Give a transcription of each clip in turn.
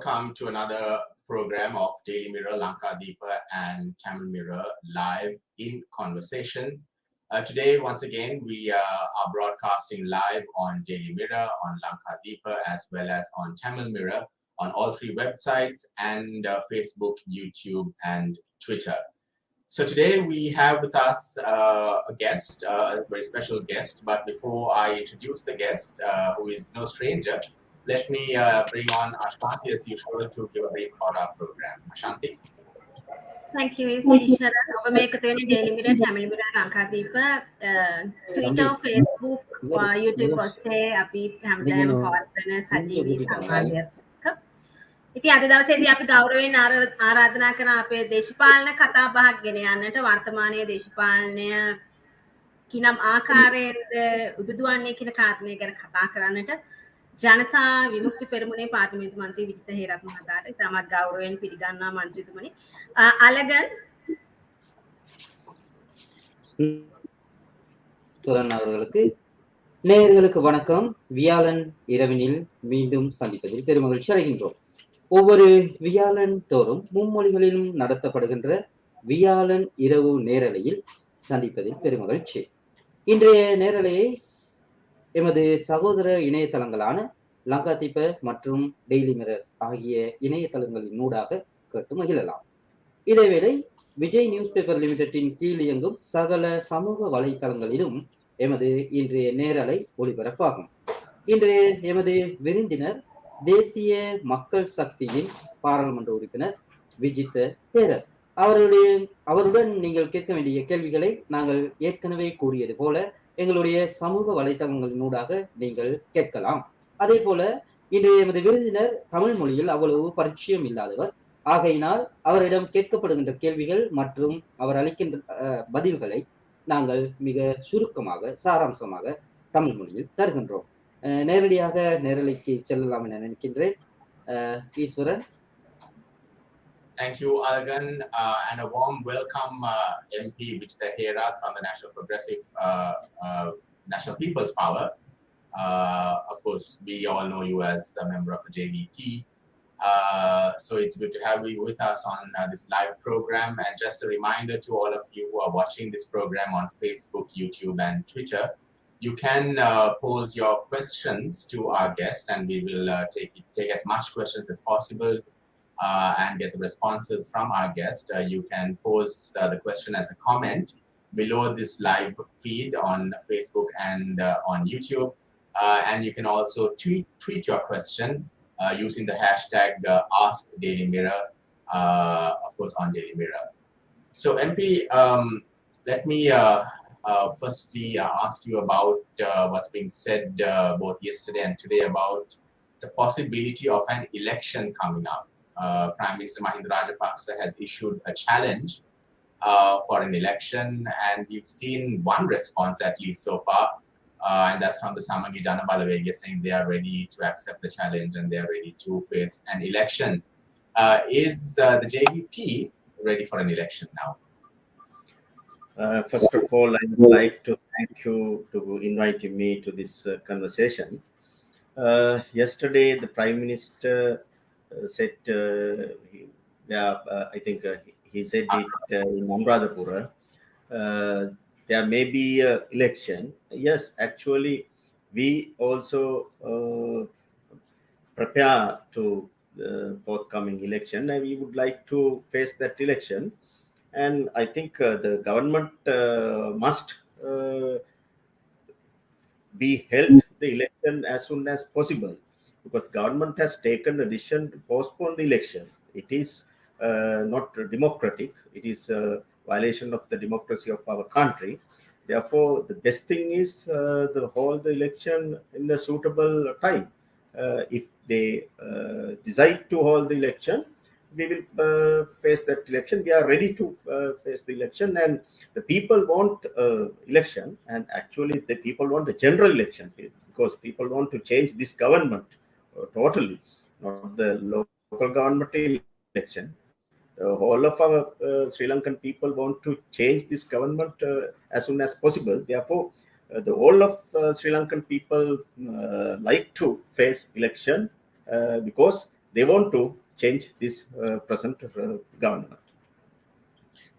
welcome to another program of Daily Mirror, Lankadeepa and Tamil Mirror live in conversation. Today, once again, we are broadcasting live on Daily Mirror, on Lankadeepa, as well as on Tamil Mirror, on all three websites and Facebook, YouTube, and Twitter. So today we have with us a guest, a very special guest. But before I introduce the guest, who is no stranger, let me bring on Ashanti as usual to give a brief about our program. Ashanti. Thank you, Ishwara. ඔබ මේක තියෙන Daily Mirror, Tamil Mirror, Lankadeepa, Twitter, Facebook, YouTube ඔස්සේ අපි හැමදාම පවත්වන සජීවී සංවාදයක්. ඉතින් අද දවසේදී අපි ගෞරවයෙන් ආරාධනා කරන අපේ දේශපාලන කතා බහක් ගෙන යන්නට වර්තමානයේ දේශපාලනය කිනම් ආකාරයෙන්ද උඩුදුවන්නේ කියන කාරණය ගැන කතා කරන්නට ජනතා විමුක්ති පෙරමුණේ පාර්ලිමේන්තු මන්ත්‍රී විජිත හේරත් මහතාට ඉතාමත් ගෞරවයෙන් පිළිගන්නවා මන්ත්‍රීතුමනි. අලගන් சுரன் அவர்களுக்கு நேயர்களுக்கு வணக்கம். வியாழன் இரவினில் மீண்டும் சந்திப்பதில் பெருமகிழ்ச்சி அடைகின்றோம். ஒவ்வொரு வியாழன் தோறும் மும்மொழிகளிலும் நடத்தப்படுகின்ற வியாழன் இரவு நேரலையில் சந்திப்பதில் பெருமகிழ்ச்சி. இன்றைய நேரலையை எமது சகோதர இணையதளங்களான லங்காதீப மற்றும் டெய்லி மிரர் ஆகிய இணையதளங்களின் ஊடாக கேட்டு மகிழலாம். இதேவேளை விஜய் நியூஸ் பேப்பர் லிமிடெட்டின் கீழ் இயங்கும் சகல சமூக வலைத்தளங்களிலும் எமது இன்றைய நேரலை ஒளிபரப்பாகும். இன்றைய எமது விருந்தினர் தேசிய மக்கள் சக்தியின் பாராளுமன்ற உறுப்பினர் விஜித ஹேரத். அவருடன் நீங்கள் கேட்க வேண்டிய கேள்விகளை நாங்கள் ஏற்கனவே கூறியது போல எங்களுடைய சமூக வலைத்தளங்களினூடாக நீங்கள் கேட்கலாம். அதே போல இன்றைய எமது விருந்தினர் தமிழ் மொழியில் அவ்வளவு பரிச்சயம் இல்லாதவர். ஆகையினால் அவரிடம் கேட்கப்படுகின்ற கேள்விகள் மற்றும் அவர் அளிக்கின்ற பதில்களை நாங்கள் மிக சுருக்கமாக சாராம்சமாக தமிழ் மொழியில் தருகின்றோம். நேரடியாக நேரலைக்கு செல்லலாம் என நினைக்கின்றேன். ஈஸ்வரன். Thank you, Algan, and a warm welcome, MP Vijitha Herath from the National Progressive National People's Power. Of course, we all know you as a member of the JVP. So it's good to have you with us on this live program. And just a reminder to all of you who are watching this program on Facebook, YouTube, and Twitter, you can pose your questions to our guests, and we will take as much questions as possible and get the responses from our guest. You can pose the question as a comment below this live feed on Facebook and on YouTube. And you can also tweet your question using the hashtag AskDailyMirror, of course, on Daily Mirror. So, MP, let me firstly ask you about what's being said both yesterday and today about the possibility of an election coming up. Prime Minister Mahinda Rajapaksa has issued a challenge for an election, and you've seen one response at least so far, and that's from the Samagi Jana Balawega saying they are ready to accept the challenge and they are ready to face an election. Is the JVP ready for an election now? First of all, I would like to thank you to inviting me to this conversation. Yesterday, the Prime Minister said, I think he said it in Anuradhapura, there may be an election. Yes, actually, we also prepare to the forthcoming election, and we would like to face that election. And I think the government must be held the election as soon as possible, because government has taken a decision to postpone the election. It is not democratic. It is a violation of the democracy of our country. Therefore, the best thing is to hold the election in the suitable time. If they decide to hold the election, we will face that election. We are ready to face the election, and the people want election, and actually the people want a general election, because people want to change this government totally, not the local government election. All of our Sri Lankan people want to change this government as soon as possible. Therefore, the whole of Sri Lankan people like to face election because they want to change this present government.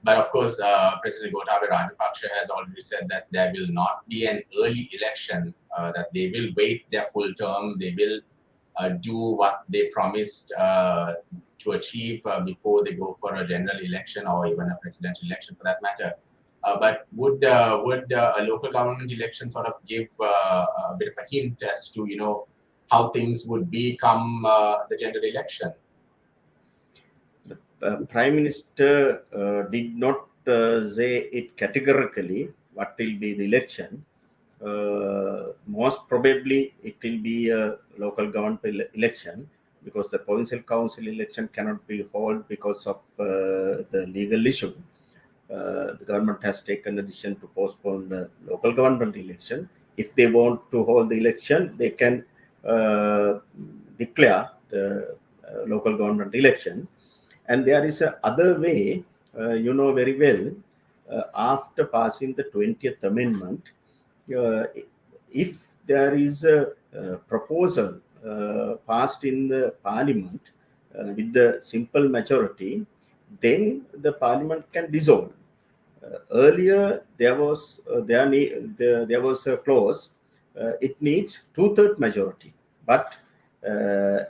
But of course, President Gotabaya Rajapaksa has already said that there will not be an early election, that they will wait their full term, they will do what they promised to achieve before they go for a general election or even a presidential election for that matter. But would a local government election sort of give a bit of a hint as to, how things would become the general election? The Prime Minister did not say it categorically what will be the election. Most probably it will be a local government election, because the provincial council election cannot be held because of the legal issue. The government has taken a decision to postpone the local government election. If they want to hold the election, they can declare the local government election. And there is a other way, you know very well, after passing the 20th Amendment, if there is a proposal passed in the Parliament with the simple majority, then the Parliament can dissolve. Earlier, there was a clause. It needs 2/3 majority, but that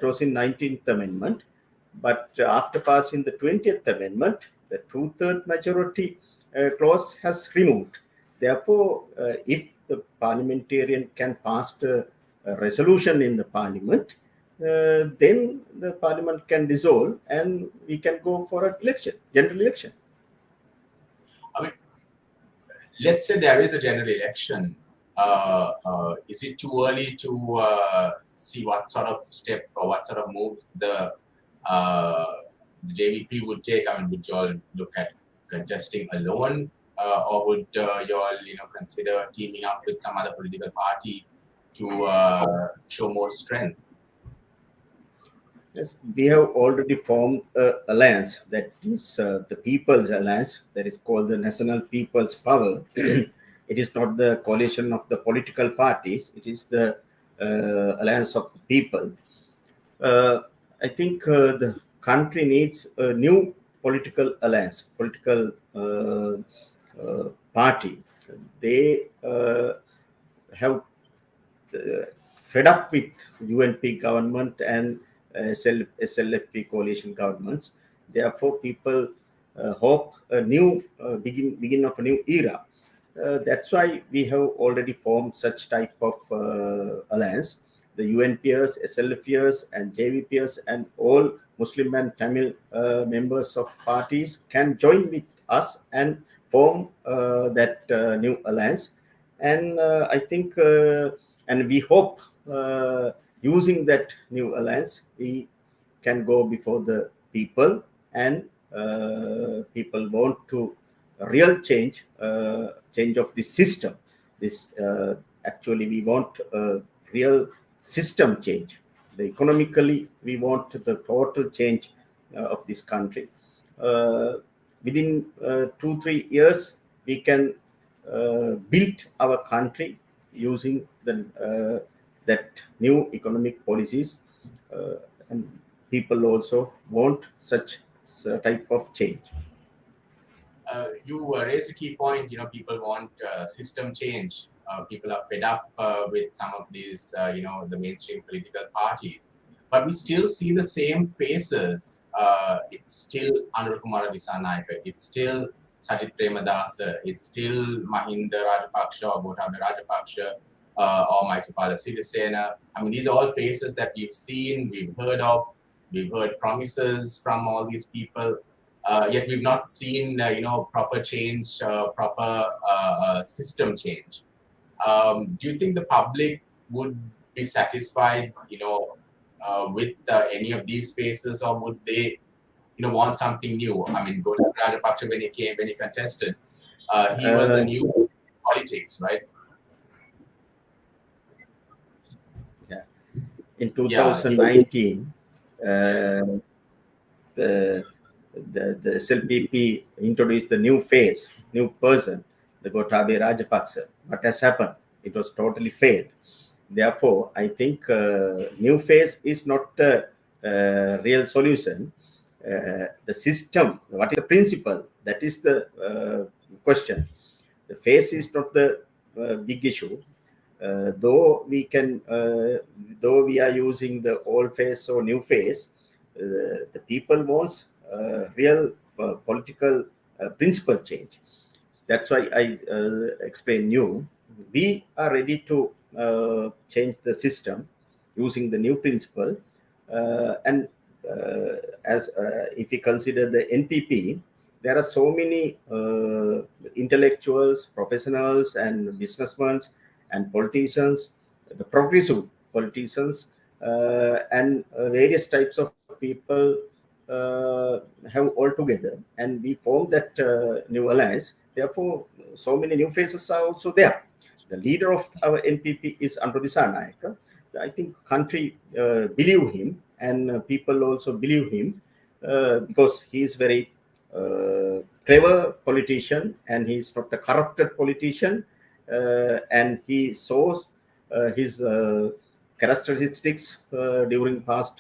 was in 19th Amendment. But after passing the 20th Amendment, the 2/3 majority clause has removed. Therefore, if the parliamentarian can pass a resolution in the Parliament, then the Parliament can dissolve and we can go for an election, general election. I mean, let's say there is a general election. Is it too early to see what sort of step or what sort of moves the JVP would take? I mean, would you all look at contesting alone, or would you all, consider teaming up with some other political party to show more strength? Yes, we have already formed an alliance, that is the People's Alliance, that is called the National People's Power. It is not the coalition of the political parties, it is the alliance of the people. I think the country needs a new political alliance, political party. They have fed up with UNP government and SLFP coalition governments. Therefore, people hope a new begin of a new era. That's why we have already formed such type of alliance. The UNPers, SLFPers, and JVPers, and all Muslim and Tamil members of parties can join with us and form that new alliance. And I think, and we hope, using that new alliance, we can go before the people, and people want to real change of the system. This actually, we want a real system change. Economically, we want the total change of this country. Within 2-3 years, we can build our country using the that new economic policies, and people also want such type of change. You raised a key point. People want system change. People are fed up with some of these, the mainstream political parties. But we still see the same faces. It's still Anurukumara Dissanayake. It's still Sajith Premadasa. It's still Mahinda Rajapaksa or Gotabaya Rajapaksa or Maithripala Sirisena. I mean, these are all faces that we've seen, we've heard of. We've heard promises from all these people. Yet we've not seen, proper change, proper system change. Do you think the public would be satisfied, with any of these spaces, or would they, want something new? I mean, Gotabaya Rajapaksa, when he contested, he was the new politics, right? Yeah. In 2019, the SLPP introduced the new face, new person, the Gotabaya Rajapaksa. What has happened? It was totally failed. Therefore, I think new phase is not a real solution. The system, what is the principle? That is the question. The phase is not the big issue. Though we are using the old phase or new phase, the people wants real political principle change. That's why I explained you. We are ready to change the system using the new principle, and as if we consider the NPP, there are so many intellectuals, professionals, and businessmen and politicians, the progressive politicians, and various types of people have all together, and we formed that new alliance. Therefore, so many new faces are also there. The leader of our NPP is Anura Dissanayake. I think country believe him, and people also believe him because he is very clever politician, and he is not a corrupted politician, and he shows his characteristics during past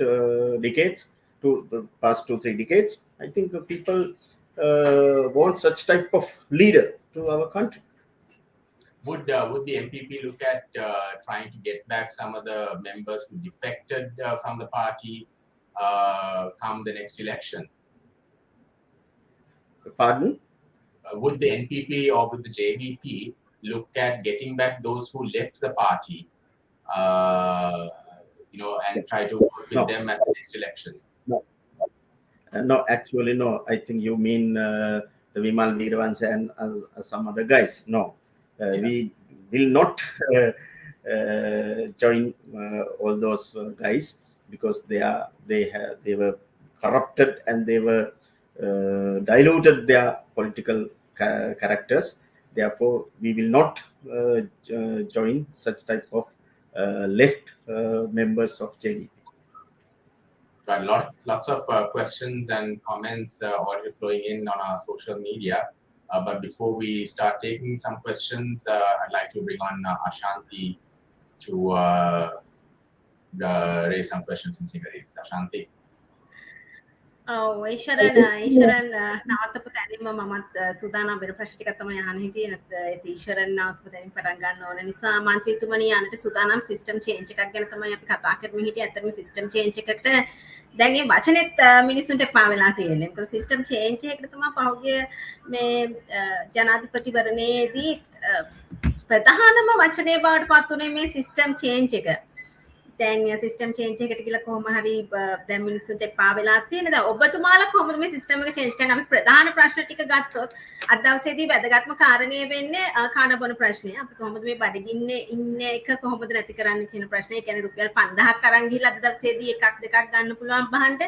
decades, to the past 2-3 decades. I think people want such type of leader to our country. Would the MPP look at trying to get back some of the members who defected from the party come the next election? Pardon? Would the NPP or would the JVP look at getting back those who left the party, and try to work with them at the next election? No, actually, no. I think you mean the Vimal Veeravansa and some other guys. No, we will not join all those guys, because they were corrupted, and they were diluted their political characters. Therefore, we will not join such type of left members of JVP. Right, lots of questions and comments already flowing in on our social media. But before we start taking some questions, I'd like to bring on Ashanti to raise some questions in Sinhalese. Ashanti. ඊශ්වරන් නවත්තපු තැනින්ම මමත් සූදානම් වෙන ප්‍රශ්න ටිකක් තමයි අහන්න හිටියේ. නැත්නම් ඊශ්වරන් නවත්තපු තැනින් පටන් ගන්න ඕන නිසා මන්ත්‍රීතුමනි යන්නට සූදානම් සිස්ටම් චේන්ජ් එකක් ගැන තමයි අපි කතා කරමින් හිටියේ. ඇත්තටම සිස්ටම් චේන්ජ් එකට දැන් මේ වචනේත් මිනිස්සුන්ට එපා වෙලා තියෙන්නේ. මොකද සිස්ටම් චේන්ජ් එකකට තමයි පහුගිය මේ ජනාධිපතිවරණයේදී ප්‍රධානම වචනේ බවට පත් වුණේ මේ සිස්ටම් චේන්ජ් එක. දැන් සිස්ටම් චේන්ජ් එකකට කියලා කොහොම හරි දැන් මිනිස්සුන්ට එපා වෙලා තියෙන. දැන් ඔබතුමාලා කොහොමද මේ සිස්ටම් එක චේන්ජ් කරන්නේ? අපි ප්‍රධාන ප්‍රශ්න ටික ගත්තොත් අද දවසේදී වැදගත්ම කාරණේ වෙන්නේ කන බොන ප්‍රශ්නය. අපි කොහොමද මේ බඩගින්නේ ඉන්න එක කොහොමද නැති කරන්න කියන ප්‍රශ්නේ. ඒ කියන්නේ රුපියල් 5000ක් අරන් ගිහලා අද දවසේදී එකක් දෙකක් ගන්න පුළුවන් බහන්ට.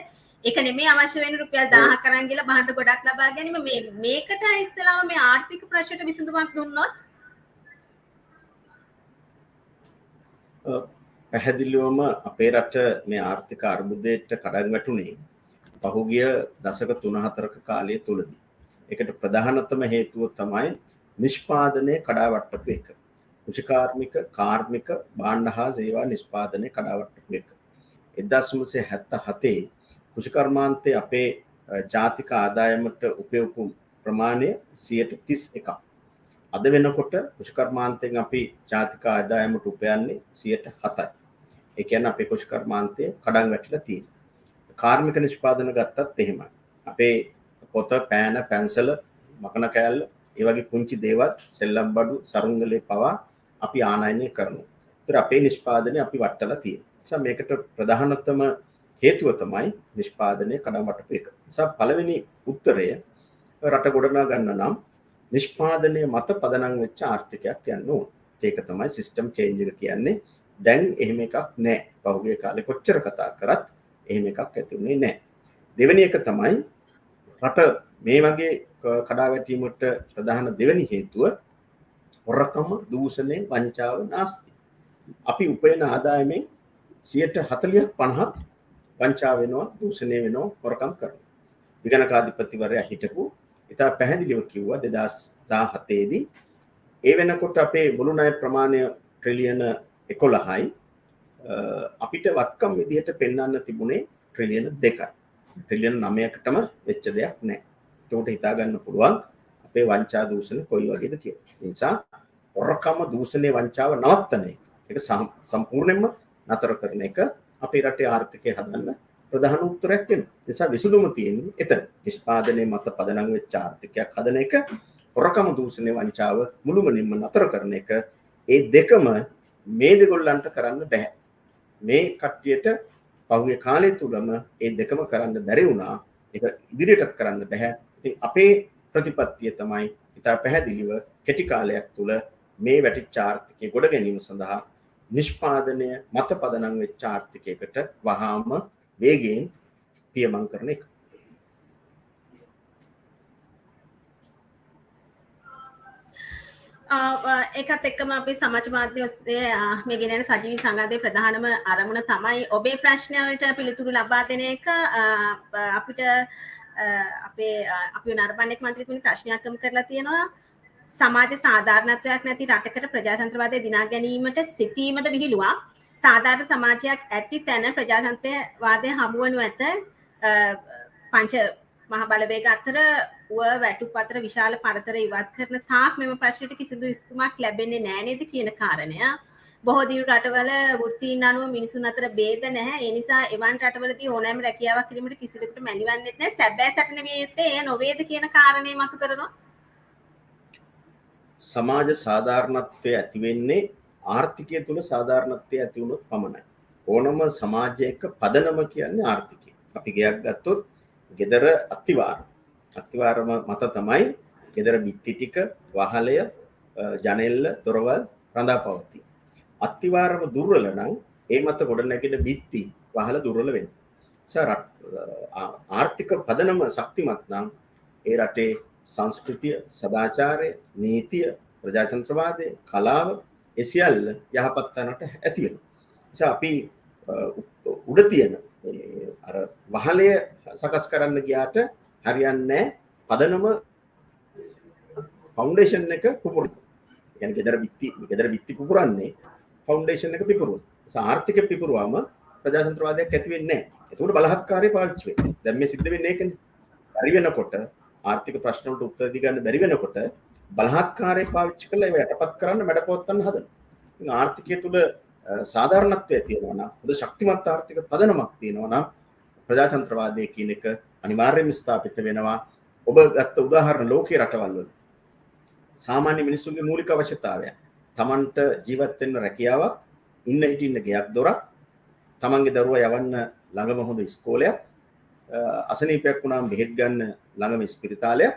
ඒක නෙමෙයි අවශ්‍ය වෙන්නේ රුපියල් 1000ක් අරන් ගිහලා බහන්ට ගොඩක් ලබා ගැනීම. මේකට ඉස්සෙල්ලාම මේ ආර්ථික ප්‍රශ්නයට විසඳුමක් දුන්නොත් පැහැදිලිවම අපේ රට මේ ආර්ථික අර්බුදයට කඩන් වැටුනේ පහුගිය දශක 3-4ක කාලය තුලදී. ඒකට ප්‍රධානතම හේතුව තමයි නිෂ්පාදනයේ කඩාවැට්ටපු එක. කෘෂිකාර්මික, කාර්මික, භාණ්ඩ හා සේවා නිෂ්පාදනයේ කඩාවැට්ටපු එක. 1977 කෘෂිකර්මාන්තයේ අපේ ජාතික ආදායමට උපයපු ප්‍රමාණය 31%. අද වෙනකොට කෘෂිකර්මාන්තයෙන් අපි ජාතික ආදායමට උපයන්නේ 7%. ඒ කියන්නේ අපේ කෘෂිකර්මාන්තයේ කඩන් වැටිලා තියෙනවා. කාර්මික නිෂ්පාදන ගත්තත් එහෙමයි. අපේ පොත, පෑන, පැන්සල, මකන කෑල්ල, ඒ වගේ පුංචි දේවල්, සෙල්ලම් බඩු, සරුංගලේ පවා අපි ආනයනය කරනවා. ඒතර අපේ නිෂ්පාදනය අපි වටලා තියෙනවා. මේකට ප්‍රධානතම හේතුව තමයි නිෂ්පාදනයේ කඩන් වැටපු එක. නිසා පළවෙනි උත්තරය රට ගොඩනගා ගන්න නම් නිෂ්පාදනයේ මත පදනම් වෙච්ච ආර්ථිකයක් යන්න ඕන. ඒක තමයි සිස්ටම් චේන්ජ් එක කියන්නේ. දැන් එහෙම එකක් නැහැ. පහුගිය කාලේ කොච්චර කතා කරත් එහෙම එකක් ඇති වුණේ නැහැ. දෙවෙනි එක තමයි රට මේ වගේ කඩාවැටීමට ප්‍රධාන දෙවෙනි හේතුව හොරකම, දූෂණය, වංචාව, නාස්ති. අපි උපයන ආදායමෙන් 40%ක් 50ක් වංචා වෙනවා, දූෂණය වෙනවා, හොරකම් කරනවා. විගණකාධිපතිවරයා හිටපු ඉතා පැහැදිලිව කිව්වා 2017 දී ඒ වෙනකොට අපේ මුළු ණය ප්‍රමාණය ට්‍රිලියන 11යි අපිට වත්කම් විදිහට පෙන්වන්න තිබුණේ ට්‍රිලියන 2යි. ට්‍රිලියන 9කටම වෙච්ච දෙයක් නැහැ. ඒකට හිතා ගන්න පුළුවන් අපේ වංචා දූෂණ කොයි වගේද කියලා. ඒ නිසා හොරකම දූෂණේ වංචාව නවත්තන එක. ඒක සම්පූර්ණයෙන්ම නතර කරන එක අපේ රටේ ආර්ථිකය හදන්න ප්‍රධාන උත්තරයක් වෙනවා. ඒ නිසා විසඳුම තියෙන්නේ එතන. නිෂ්පාදනයේ මත පදනම් වෙච්ච ආර්ථිකයක් හදන එක, හොරකම දූෂණේ වංචාව මුළුමනින්ම නතර කරන එක. ඒ දෙකම මේ දෙගොල්ලන්ට කරන්න බෑ. මේ කට්ටියට පහුගිය කාලය තුලම ඒ දෙකම කරන්න බැරි වුණා. ඒක ඉදිරියටත් කරන්න බෑ. ඉතින් අපේ ප්‍රතිපත්තිය තමයි ඉතා පැහැදිලිව කෙටි කාලයක් තුල මේ වැටිච්ච ආර්ථිකය ගොඩ ගැනීම සඳහා නිෂ්පාදනය මත පදනම් වෙච්ච ආර්ථිකයකට වහාම වේගයෙන් පියමන් කරන එක. ඒකත් එක්කම අපි සමාජ මාධ්‍ය ඔස්සේ මේ ගෙනෙන සජීවී සංවාදයේ ප්‍රධානම අරමුණ තමයි ඔබේ ප්‍රශ්න වලට පිළිතුරු ලබා දෙන එක. අපිට අපි නරඹන්නෙක් මන්ත්‍රීතුමනි ප්‍රශ්නයක් කරලා තියෙනවා. සමාජ සාධාරණත්වයක් නැති රටකට ප්‍රජාතන්ත්‍රවාදය දිනා ගැනීමට සිටීමද විහිළුවක්. සාධාරණ සමාජයක් ඇති තැන ප්‍රජාතන්ත්‍රවාදය හමුවනු ඇත. පංච මහ බලවේග අතර වැටුප් අතර විශාල පරතර ඉවත් කරන තාක් මෙම ප්‍රශ්නයට කිසිදු විසඳුමක් ලැබෙන්නේ නැහැ නේද කියන කාරණය. බොහෝ දියුණු රටවල වෘත්තීන් අනුව මිනිසුන් අතර ભેද නැහැ. ඒ නිසා එවන් රටවලදී ඕනෑම රැකියාවක් කිරීමට කිසිවෙකුට මැලිවන්නේත් නැහැ. සැබෑ සැටන විය යුත්තේ එය නොවේද කියන කාරණේ මතු කරනවා. සමාජ සාධාරණත්වය ඇති වෙන්නේ ආර්ථිකය තුල සාධාරණත්වය ඇති වුණොත් පමණයි. ඕනම සමාජයක පදනම කියන්නේ ආර්ථිකය. අපි ගයක් ගත්තොත් ගෙදර අත්තිවාරම මත තමයි ගෙදර බිත්ති ටික, වහලය, ජනෙල්ල, දොරවල් රඳා පවතී. අත්තිවාරම දුර්වල නම් ඒ මත ගොඩ නැගෙන බිත්ති, වහල දුර්වල වෙනවා. ආර්ථික පදනම ශක්තිමත් නම් ඒ රටේ සංස්කෘතිය, සදාචාරය, නීතිය, ප්‍රජාතන්ත්‍රවාදය, කලාව ඒ සියල්ල යහපත් තැනට ඇති වෙනවා. නිසා අපි උඩ තියෙන අර වහලය සකස් කරන්න ගියාට හරියන්නේ පදනම ෆවුන්ඩේෂන් එක පුපුරන. يعني ගෙදර බිත්ති පුපුරන්නේ ෆවුන්ඩේෂන් එක පිපුරුවොත්. ආර්ථික පිපුරුවම ප්‍රජාතන්ත්‍රවාදයක් ඇති වෙන්නේ නැහැ. ඒකට බලහත්කාරය පාවිච්චි වෙනවා. දැන් මේ සිද්ධ වෙන්නේ ඒකනේ. බැරි වෙනකොට ආර්ථික ප්‍රශ්න වලට උත්තර දී ගන්න බැරි වෙනකොට බලහත්කාරය පාවිච්චි කරලා ඒව යටපත් කරන්න මැඩපවත්තන්න හදනවා. ඉතින් ආර්ථිකය තුල සාධාරණත්වය තියෙනවා නම්, හොඳ ශක්තිමත් ආර්ථික පදනමක් තියෙනවා නම් ප්‍රජාතන්ත්‍රවාදය කියන එක අනිවාර්යයෙන්ම ස්ථාපිත වෙනවා. ඔබ ගත්ත උදාහරණ ලෝකයේ රටවල් වල සාමාන්‍ය මිනිස්සුන්ගේ මූලික අවශ්‍යතාවය තමන්ට ජීවත් වෙන්න රැකියාවක්, ඉන්න හිටින්න ගෙයක් දොරක්, තමන්ගේ දරුවා යවන්න ළඟම හොඳ ඉස්කෝලයක්, අසනීපයක් වුණාම බෙහෙත් ගන්න ළඟම ස්පිරිතාලයක්,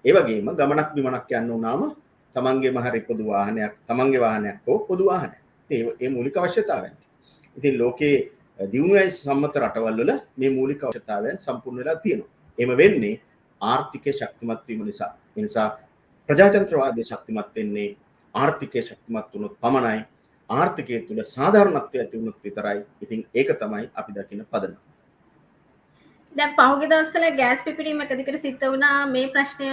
ඒ වගේම ගමනක් බිමනක් යන්න වුණාම තමන්ගේම හරි පොදු වාහනයක්, තමන්ගේ වාහනයක් හෝ පොදු වාහනයක්. ඒ මූලික අවශ්‍යතාවයන්. ඉතින් ලෝකයේ දියුණුවයි සම්මත රටවල් වල මේ මූලික අවශ්‍යතාවයන් සම්පූර්ණ වෙලා තියෙනවා. එහෙම වෙන්නේ ආර්ථිකය ශක්තිමත් වීම නිසා. ඒ නිසා ප්‍රජාතන්ත්‍රවාදය ශක්තිමත් වෙන්නේ ආර්ථිකය ශක්තිමත් වුණොත් පමණයි. ආර්ථිකය තුළ සාධාරණත්වය ඇති වුණොත් විතරයි. ඉතින් ඒක තමයි අපි දකින පදනම. දැන් පහුගිය දවස්වල ගෑස් පිපිරීම එක දිගට සිද්ධ වුණා. මේ ප්‍රශ්නය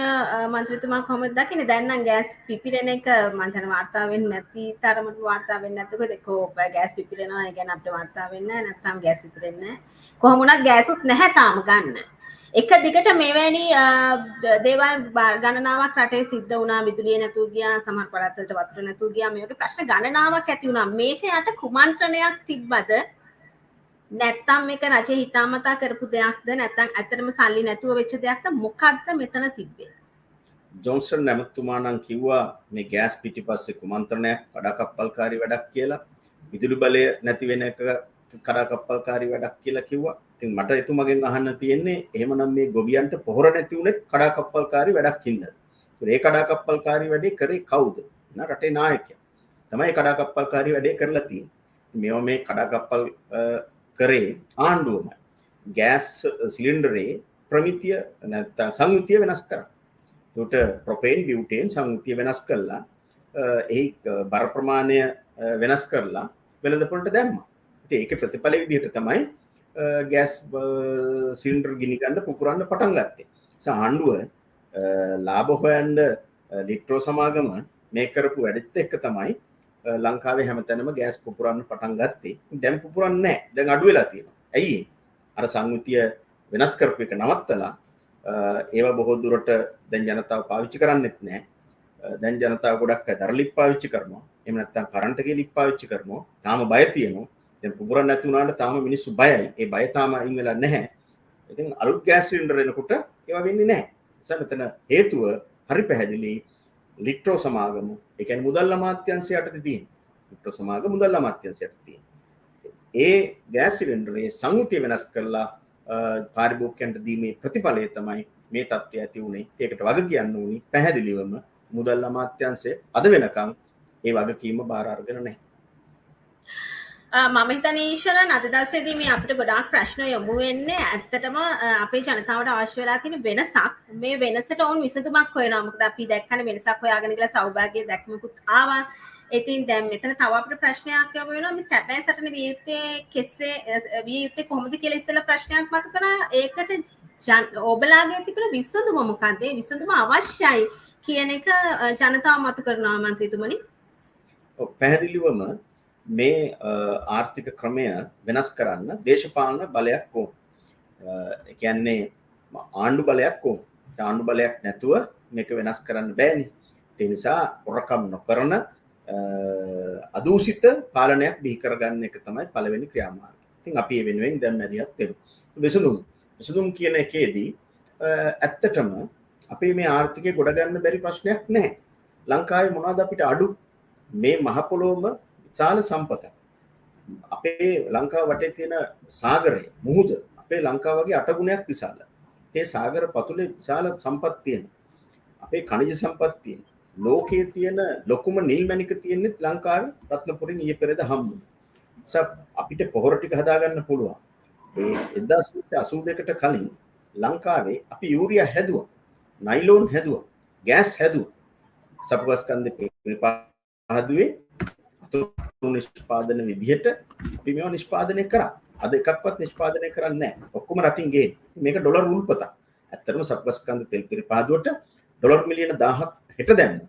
මන්ත්‍රීතුමා කොහොමද දකින්නේ? දැන් නම් ගෑස් පිපිරෙන එක මම හිතන වාර්තා වෙන්නේ නැති තරමට වාර්තා වෙන්නේ නැත්නම් ඒකෝ ගෑස් පිපිරෙනවා. ඒ කියන්නේ අපිට වාර්තා වෙන්නේ නැහැ. නැත්නම් ගෑස් පිපිරෙන්නේ නැහැ. කොහොම වුණත් ගෑසුත් නැහැ තාම ගන්න. එක දිගට මෙවැනි දේවල් ගණනාවක් රටේ සිද්ධ වුණා. විදුලිය නැතුව ගියා, සමහර පළාත් වලට වතුර නැතුව ගියා. මේ වගේ ප්‍රශ්න ගණනාවක් ඇති වුණා. මේක යට කුමන්ත්‍රණයක් තිබ්බද? නැත්තම් මේක රජේ හිතාමතා කරපු දෙයක්ද? නැත්තම් ඇත්තටම සල්ලි නැතුව වෙච්ච දෙයක්ද? මොකක්ද මෙතන තිබ්බේ? ජොන්සන් නැමතුමා නම් කිව්වා මේ ගෑස් පිටිපස්සේ කුමන්ත්‍රණයක්, කඩාකප්පල්කාරී වැඩක් කියලා. විදුලි බලය නැති වෙන එක කඩාකප්පල්කාරී වැඩක් කියලා කිව්වා. ඉතින් මට එතුමගෙන් අහන්න තියෙන්නේ එහෙමනම් මේ ගොවියන්ට පොහොර නැති උනේ කඩාකප්පල්කාරී වැඩක් හින්දාද? ඒ කඩාකප්පල්කාරී වැඩේ කරේ කවුද? නා රටේ නායකයා. තමයි කඩාකප්පල්කාරී වැඩේ කරලා තියෙන්නේ. මේවා මේ කඩාකප්පල් කරේ ආණ්ඩුවමයි. ගෑස් සිලින්ඩරේ ප්‍රමිතිය නැත්නම් සංයුතිය වෙනස් කරා. ඒකට ප්‍රොපේන් බියුටේන් සංයුතිය වෙනස් කළා. එහි බර ප්‍රමාණය වෙනස් කරලා වෙළඳපොළට දැම්මා. ඉතින් ඒකේ ප්‍රතිඵල විදිහට තමයි ගෑස් සිලින්ඩර් ගිනි ගන්න පුපුරන්න පටන් ගත්තේ. ආණ්ඩුව ලාභ හොයන්න ලිට්‍රෝ සමාගම මේ කරපු වැඩත් එක්ක තමයි ලංකාවේ හැමතැනම ගෑස් පුපුරන්න පටන් ගත්තේ. දැන් පුපුරන්නේ නැහැ. දැන් අඩු වෙලා තියෙනවා. ඇයි අර සංයුතිය වෙනස් කරපු එක නවත්තලා ඒවා බොහෝ දුරට දැන් ජනතාව පාවිච්චි කරන්නේත් නැහැ. දැන් ජනතාව ගොඩක් අය දරලිප් පාවිච්චි කරනවා. එහෙම නැත්නම් කරන්ට් එකේ ලිප් පාවිච්චි කරනවා. තාම බය තියෙනවා. දැන් පුපුරන්න නැති වුණාට තාම මිනිස්සු බයයි. ඒ බය තාම අයින් වෙලා නැහැ. ඉතින් අලුත් ගෑස් සිලින්ඩර් එනකොට ඒවා වෙන්නේ නැහැ. ඒ මෙතන හේතුව හරි පැහැදිලි. ලිට්‍රෝ සමාගම ඒ කියන්නේ මුදල් අමාත්‍යාංශය යටතේ තියෙන. ලිට්‍රෝ සමාගම මුදල් අමාත්‍යාංශය යටතේ තියෙන. ඒ ගෑස් සිලින්ඩරේ සංයුතිය වෙනස් කරලා පාරිභෝගිකයන්ට දීමේ ප්‍රතිඵලය තමයි මේ තත්ත්වය ඇති වුණේ. ඒකට වග කියන්න ඕනි පැහැදිලිවම මුදල් අමාත්‍යාංශය අද වෙනකන් ඒ වගකීම බාර අරගෙන නැහැ. මම හිතන්නේ ඊශ්වරන් අද දවසේදී මේ අපිට ගොඩාක් ප්‍රශ්න යොමු වෙන්නේ ඇත්තටම අපේ ජනතාවට අවශ්‍ය වෙලා තියෙන වෙනසක්. මේ වෙනසට වුන් විසඳුමක් හොයනවා. මොකද අපි දැක්කනේ වෙනසක් හොයාගෙන ගිහලා සෞභාග්‍ය දැක්මකුත් ආවා. ඉතින් දැන් මෙතන තව අපිට ප්‍රශ්නයක් යොමු වෙනවා. මේ සැබෑ සටන විය යුත්තේ කොහොමද කියලා ඉස්සෙල්ලා ප්‍රශ්නයක් මතු කරා. ඒකට ඔබලාගේ තිබෙන විසඳුම මොකක්ද? ඒ විසඳුම අවශ්‍යයි කියන එක ජනතාව මතු කරනවා මන්ත්‍රීතුමනි. ඔව් පැහැදිලිවම මේ ආර්ථික ක්‍රමය වෙනස් කරන්න දේශපාලන බලයක් ඕන. ඒ කියන්නේ ආණ්ඩු බලයක් ඕන. ආණ්ඩු බලයක් නැතුව මේක වෙනස් කරන්න බෑනේ. ඒ නිසා හොරකම් නොකරන අදූෂිත පාලනයක් බිහි කරගන්න එක තමයි පළවෙනි ක්‍රියාමාර්ගය. ඉතින් අපි මේ වෙනුවෙන් දැන් මැදිහත් වෙමු. විසඳුම් කියන එකේදී ඇත්තටම අපේ මේ ආර්ථිකය ගොඩ ගන්න බැරි ප්‍රශ්නයක් නැහැ. ලංකාවේ මොනවද අපිට අඩු? මේ මහ පොළොවම විශාල සම්පතක්. අපේ ලංකාව වටේ තියෙන සාගරය, මුහුද අපේ ලංකාව වගේ 8 ගුණයක් විශාලයි. ඒ සාගර පතුලේ විශාල සම්පත් තියෙනවා. අපේ khනිජ සම්පත් තියෙනවා. ලෝකයේ තියෙන ලොකුම නිල් මැණික තියෙන්නේ ලංකාවේ රත්නපුරින් ඊයේ පෙරේද හම්බුනේ. අපිට පොහොර ටික හදාගන්න පුළුවන්. ඒ 1982ට කලින් ලංකාවේ අපි යූරියා හැදුවා, නයිලෝන් හැදුවා, ගෑස් හැදුවා. සපුගස්කන්ධේ පහදුවේ අතුරු නිෂ්පාදන විදිහට අපි මේවා නිෂ්පාදනය කරා. අද එකක්වත් නිෂ්පාදනය කරන්නේ නැහැ. ඔක්කොම රටින් ගේන්නේ. මේක ඩොලර් උල්පතක්. ඇත්තටම සපුගස්කන්ධ තෙල් පහදුවට ඩොලර් මිලියන 1000ක් හෙට දැම්ම.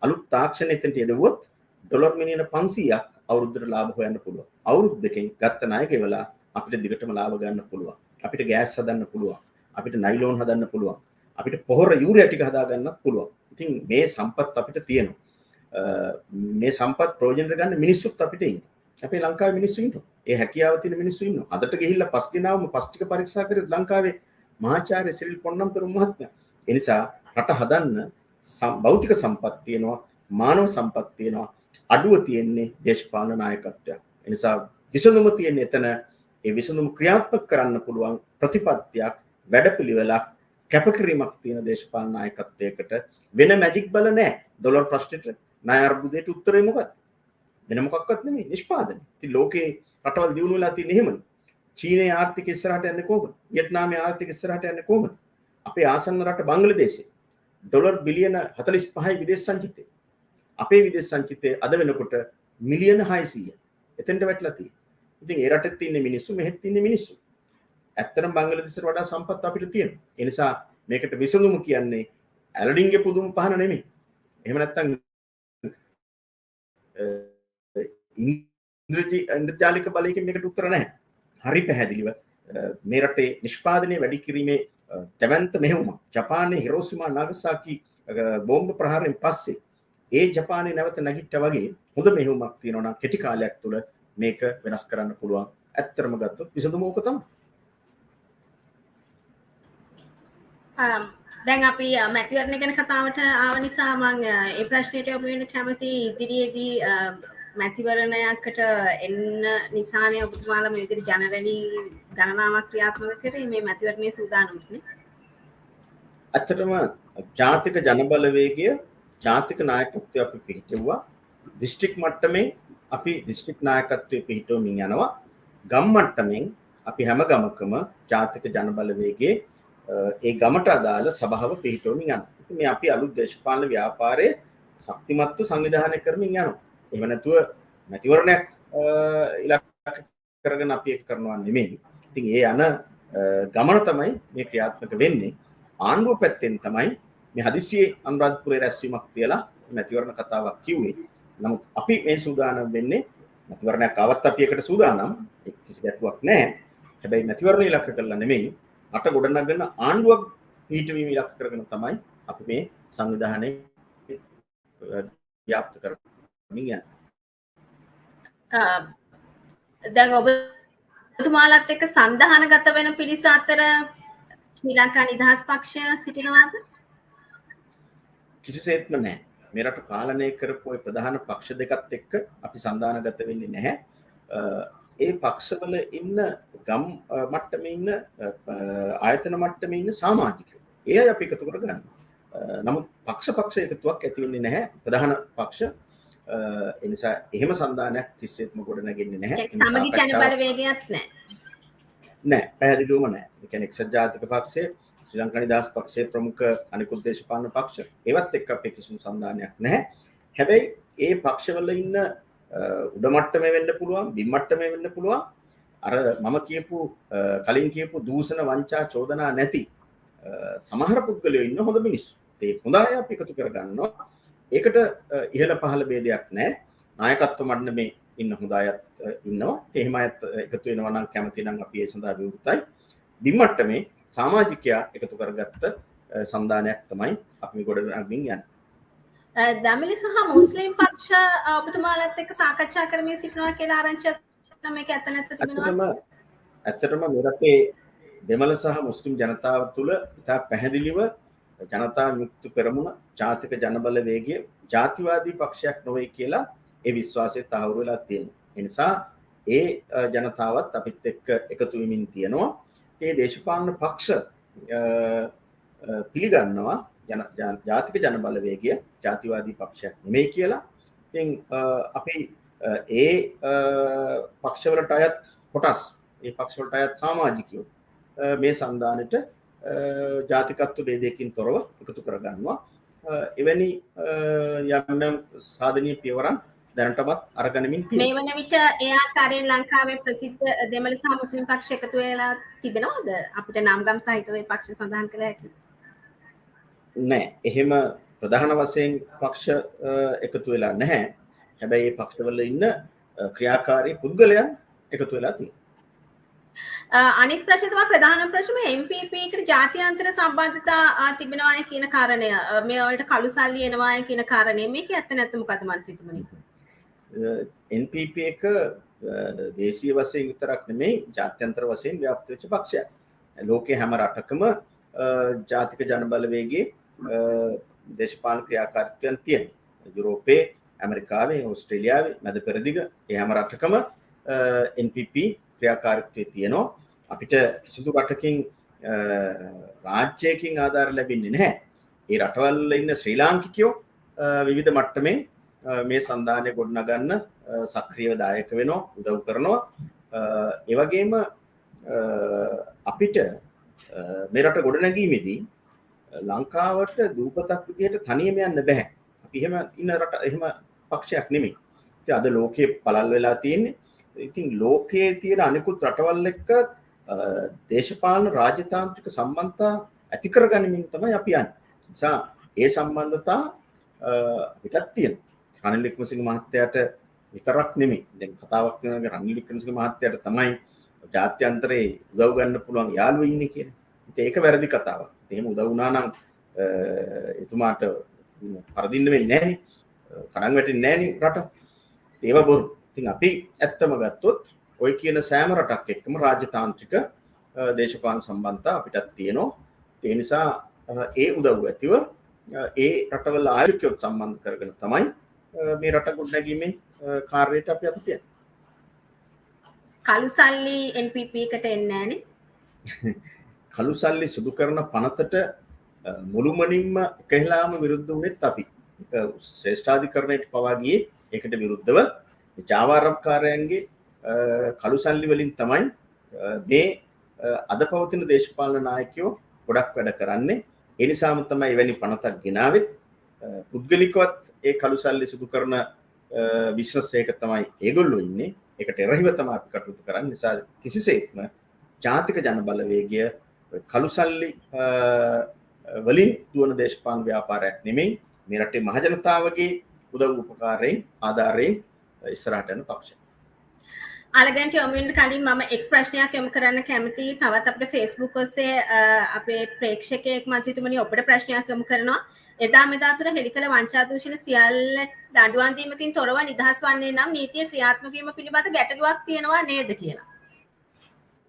අලුත් තාක්ෂණ එතනට යදුවොත් ඩොලර් මිලියන 500ක් අවුරුද්දට ලාභ හොයන්න පුළුවන්. අවුරුදු දෙකකින් ගත්ත ණය ගෙවලා අපිට දිගටම ලාභ ගන්න පුළුවන්. අපිට ගෑස් හදන්න පුළුවන්. අපිට නයිලෝන් හදන්න පුළුවන්. අපිට පොහොර යූරියා ටික හදා ගන්නත් පුළුවන්. ඉතින් මේ සම්පත් අපිට තියෙනවා. මේ සම්පත් ප්‍රයෝජනට ගන්න මිනිස්සුත් අපිට ඉන්නවා. අපේ ලංකාවේ මිනිස්සු ඉන්නවා. ඒ හැකියාව තියෙන මිනිස්සු ඉන්නවා. අදට ගිහිල්ලා පස් දිනාවම පස් ටික පරීක්ෂා කරේ ලංකාවේ මහාචාර්ය සිරිල් පොන්නම් මහත්මයා. ඒ නිසා රට හදන්න භෞතික සම්පත් තියෙනවා, මානව සම්පත් තියෙනවා. අඩුව තියෙන්නේ දේශපාලන නායකත්වයක්. ඒ නිසා විසඳුම තියෙන්නේ එතන. ඒ විසඳුම ක්‍රියාත්මක කරන්න පුළුවන් ප්‍රතිපත්තියක්, වැඩපිළිවෙලක්, කැපකිරීමක් තියෙන දේශපාලන නායකත්වයකට වෙන මැජික් බල නැහැ. ඩොලර් ප්‍රශ්නෙට, ණය අර්බුදයට උත්තරේ මොකක්ද? වෙන මොකක්වත් නෙමෙයි, නිෂ්පාදනය. ඉතින් ලෝකේ රටවල් දියුණු වෙලා තියෙන්නේ එහෙමනේ. චීනයේ ආර්ථිකය ඉස්සරහට යන්නේ කොහොමද? වියට්නාමයේ ආර්ථිකය ඉස්සරහට යන්නේ කොහොමද? අපේ ආසන්න රට බංග්ලාදේශය ඩොලර් බිලියන 45යි විදේශ සංචිතය. අපේ විදේශ සංචිතය අද වෙනකොට මිලියන 600. එතෙන්ට වැටලා තියෙනවා. ඉතින් ඒ රටෙත් ඉන්නේ මිනිස්සු, මෙහෙත් ඉන්නේ මිනිස්සු. ඇත්තටම බංග්ලාදේශයට වඩා සම්පත් අපිට තියෙනවා. ඒ නිසා මේකට විසඳුම කියන්නේ ඇලඩින්ගේ පුදුම පහන නෙමෙයි. එහෙම නැත්නම් ඉන්ද්‍රජාලික බලයකින් මේකට උත්තර නැහැ. හරි පැහැදිලිව මේ රටේ නිෂ්පාදනය වැඩි කිරීමේ තැවැන්ත මෙහෙයුමක්. ජපානයේ හිරෝෂිමා නාගසාකි බෝම්බ ප්‍රහාරයෙන් පස්සේ ඒ ජපානයේ නැවත නැගිට්ටා වගේ හොඳ මෙහෙයුමක් තියෙනවා නම් කෙටි කාලයක් තුළ මේක වෙනස් කරන්න පුළුවන්. ඇත්තටම ගත්තොත් විසඳුම ඕක තමයි. දැන් අපි මැතිවරණ ගැන කතාවට ආව නිසා මම ඒ ප්‍රශ්නෙට යොමු වෙන්න කැමති. ඉදිරියේදී මැතිවරණයකට එන්න නිසානේ ඔබතුමාලා මේ විදිහට ජනරැලි ගණනාවක් ක්‍රියාත්මක කරේ. මේ මැතිවරණයේ සූදානම්නේ. ඇත්තටම ජාතික ජනබලවේගය, ජාතික නායකත්වය අපි පිළිටුවා. දිස්ත්‍රික් මට්ටමින් අපි දිස්ත්‍රික් නායකත්වයේ පිළිටවමින් යනවා. ගම් මට්ටමින් අපි හැම ගමකම ජාතික ජනබලවේගයේ ඒ ගමට අදාළ සභාව පිළිටවමින් යනවා. ඉතින් මේ අපි අලුත් දේශපාලන ව්‍යාපාරයේ ශක්තිමත්ව සංවිධානය කරමින් යනවා. එහෙම නැතුව මැතිවරණයක් ඉලක්ක කරගෙන අපි ඒක කරනවා නෙමෙයි. ඉතින් ඒ යන ගමන තමයි මේ ක්‍රියාත්මක වෙන්නේ. ආණ්ඩුව පැත්තෙන් තමයි මේ හදිසියේ අනුරාධපුරයේ රැස්වීමක් තියලා මැතිවරණ කතාවක් කිව්වේ. නමුත් අපි මේ සූදානම් වෙන්නේ මැතිවරණයක් ආවත් අපි එකට සූදානම් කිසි ගැටලුවක් නැහැ. හැබැයි මැතිවරණ ඉලක්ක කරලා නෙමෙයි රට ගොඩනගන ආණ්ඩුවක් පිහිටවීම ඉලක්ක කරගෙන තමයි අපි මේ සංවිධානය ව්‍යාප්ත කරමින් යන්නේ. දැන් ඔබතුමාලත් එක්ක සන්ධානගත වෙන පිරිස අතර ශ්‍රී ලංකා නිදහස් පක්ෂය සිටිනවාද? කිසිසේත්ම නැහැ. මේ රට පාලනය කරපු ওই ප්‍රධාන පක්ෂ දෙකත් එක්ක අපි සන්ධානගත වෙන්නේ නැහැ. ඒ පක්ෂවල ඉන්න ගම් මට්ටමේ ඉන්න ආයතන මට්ටමේ ඉන්න සමාජිකයෝ. ඒ අය අපි එකතු කරගන්නවා. නමුත් පක්ෂ එකතුවක් ඇති වෙන්නේ නැහැ ප්‍රධාන පක්ෂ. ඒ නිසා එහෙම සන්ධානයක් කිසිසේත්ම ගොඩ නැගෙන්නේ නැහැ. සමගි ජන බලවේගයක් නැහැ. නැහැ, පැහැදිලිවම නැහැ. ඒ කියන්නේ එක්සත් ජාතික පක්ෂය, ශ්‍රී ලංකා නිදහස් පක්ෂයේ ප්‍රමුඛ අනිකුත් දේශපාලන පක්ෂ ඒවත් එක්ක අපේ කිසිම සන්ධානයක් නැහැ. හැබැයි ඒ පක්ෂවල ඉන්න උඩ මට්ටමේ වෙන්න පුළුවන්, බිම් මට්ටමේ වෙන්න පුළුවන්. අර මම කියපු කලින් කියපු දූෂණ වංචා චෝදනා නැති සමහර පුද්ගලයෝ ඉන්න හොඳ මිනිස්සු. ඒ හොඳ අය අපි එකතු කරගන්නවා. ඒකට ඉහළ පහළ ભેදයක් නැහැ. නායකත්ව මණ්ඩලමේ ඉන්න හොඳ අයත් ඉන්නවා. එහෙම අයත් එකතු වෙනවා නම් කැමති නම් අපි ඒ සඳහා විවෘතයි. බිම් මට්ටමේ සමාජිකයා එකතු කරගත්ත සන්ධානයක් තමයි අපි ගොඩ නගමින් යන්නේ. දමිලි සහ මුස්ලිම් පක්ෂ ඔබතුමාලත් එක්ක සාකච්ඡා කරමින් සිටිනවා කියලා ආරංචියක් මේක ඇත්ත නැත්ද තිබෙනවා? ඇත්තටම මේ රටේ දෙමළ සහ මුස්ලිම් ජනතාව තුළ ඉතා පැහැදිලිව ජනතා විමුක්ති පෙරමුණ ජාතික ජනබල වේගය ජාතිවාදී පක්ෂයක් නොවේ කියලා ඒ විශ්වාසය තහවුරු වෙලා තියෙනවා. ඒ නිසා ඒ ජනතාවත් අපිත් එක්ක එකතු වෙමින් තියෙනවා. ඒ දේශපාලන පක්ෂ පිළිගන්නවා ජාතික ජනබල වේගය ජාතිවාදී පක්ෂයක් නෙමෙයි කියලා. ඉතින් අපි ඒ පක්ෂවලට අයත් කොටස්, ඒ පක්ෂවලට අයත් සමාජිකයෝ මේ සන්ධානෙට ජාතිකත්ව ભેදයකින් තොරව එකතු කරගන්නවා. එවැනි යම් යම් සාධනීය පියවරන් දැනටමත් අරගෙනමින් තියෙනවා. මේ වන විට ඒ ආකාරයෙන් ලංකාවේ ප්‍රසිද්ධ දෙමළ සහ මුස්ලිම් පක්ෂ එකතු වෙලා තිබෙනවද? අපිට නම් ගම් සහිතව ඒ පක්ෂ සඳහන් කළ හැකියි. නෑ, එහෙම ප්‍රධාන වශයෙන් පක්ෂ එකතු වෙලා නැහැ. හැබැයි මේ පක්ෂවල ඉන්න ක්‍රියාකාරී පුද්ගලයන් එකතු වෙලා තියෙනවා. අනිත් ප්‍රශ්න තමයි ප්‍රධාන ප්‍රශ්න MPP එකට ජාත්‍යන්තර සම්බන්ධතා තිබෙනවා කියන කාරණය. මේ වලට කළු සල්ලි එනවා කියන කාරණය. මේක ඇත්ත නැත්ද මොකද මන්ත්‍රීතුමනි? NPP එක දේශීය වශයෙන් විතරක් නෙමෙයි ජාත්‍යන්තර වශයෙන් ව්‍යාප්ත වෙච්ච පක්ෂයක්. ලෝකයේ හැම රටකම ජාතික ජනබලවේගයේ දේශපාලන ක්‍රියාකාරීත්වයන් තියෙනවා. යුරෝපයේ, ඇමරිකාවේ, ඕස්ට්‍රේලියාවේ, මැද පෙරදිග ඒ හැම රටකම NPP ක්‍රියාකාරීත්වය තියෙනවා. අපිට කිසිදු රටකින් රාජ්‍යයකින් ආධාර ලැබෙන්නේ නැහැ. ඒ රටවල ඉන්න ශ්‍රී ලාංකිකයෝ විවිධ මට්ටමින් මේ සන්ධානය ගොඩනගන්න සක්‍රියව දායක වෙනවා, උදව් කරනවා. ඒ වගේම අපිට මේ රට ගොඩනැගීමේදී ලංකාවට දූපතක් විදිහට තනියම යන්න බෑ. අපි එහෙම ඉන්න රට එහෙම පක්ෂයක් නෙමෙයි. ඉතින් අද ලෝකයේ පළල් වෙලා තියෙන්නේ. ඉතින් ලෝකයේ තියෙන අනිකුත් රටවල් එක්ක දේශපාලන රාජතාන්ත්‍රික සම්බන්ධතා ඇති කරගනිමින් තමයි අපි යන්නේ. නිසා ඒ සම්බන්ධතා අපිටත් තියෙනවා. රනිල් වික්‍රමසිංහ මහත්තයාට විතරක් නෙමෙයි. දැන් කතාවක් තියෙනවා රනිල් වික්‍රමසිංහ මහත්තයාට තමයි ජාත්‍යන්තරේ උදව් ගන්න පුළුවන් යාළුවෝ ඉන්නේ කියන්නේ. ඉතින් ඒක වැරදි කතාවක්. එහෙම උදව් වුණා නම් එතුමාට පරදින්න වෙන්නේ නැහනේ. කඩන් වැටෙන්නේ නැහනේ රට. ඒව බොරු. ඉතින් අපි ඇත්තම ගත්තොත් ඔය කියන සෑම රටක් එක්කම රාජතාන්ත්‍රික දේශපාලන සම්බන්ධතා අපිටත් තියෙනවා. ඒ නිසා ඒ උදව් ඇතිව ඒ රටවල ආයුක්‍යොත් සම්බන්ධ කරගෙන තමයි මේ රට ගොඩනැගීමේ කාර්යයට අපි අත තියන්නේ. කළු සල්ලි NPP එකට එන්නේ නැහනේ. කළු සල්ලි සුදු කරන පනතට මුළුමනින්ම එකහෙලාම විරුද්ධ වුණෙත් අපි. ඒක ශ්‍රේෂ්ඨාධිකරණයට පවා ගියේ ඒකට විරුද්ධව ජාවාරම්කාරයන්ගේ කළු සල්ලි වලින් තමයි මේ අද පවතින දේශපාලන නායකයෝ ගොඩක් වැඩ කරන්නේ. ඒ නිසාම තමයි එවැනි පනතක් ගෙනාවෙත්. පුද්ගලිකවත් ඒ කළු සල්ලි සුදු කරන බිස්නස් එක තමයි ඒගොල්ලෝ ඉන්නේ. ඒකට එරෙහිව තමයි අපි කටයුතු කරන්නේ. නිසා කිසිසේත්ම ජාතික ජනබලවේගය කළු සල්ලි වලින් දුවන දේශපාලන ව්‍යාපාරයක් නෙමෙයි. මේ රටේ මහජනතාවගේ උදව් උපකාරයෙන් ආධාරයෙන් ඉස්සරහට යන පක්ෂය. අලගන්ට යොමුවෙන්න කලින් මම එක් ප්‍රශ්නයක් යොමු කරන්න කැමතියි. තවත් අපේ Facebook ඔස්සේ අපේ ප්‍රේක්ෂකයෙක් මන්ත්‍රීතුමනි ඔබට ප්‍රශ්නයක් යොමු කරනවා. එදා මෙදා තුර හෙළි කළ වංචා දූෂණ සියල්ලට දඬුවම් දීමකින් තොරව නිදහස් වන්නේ නම් නීතිය ක්‍රියාත්මක වීම පිළිබඳ ගැටලුවක් තියෙනවා නේද කියලා.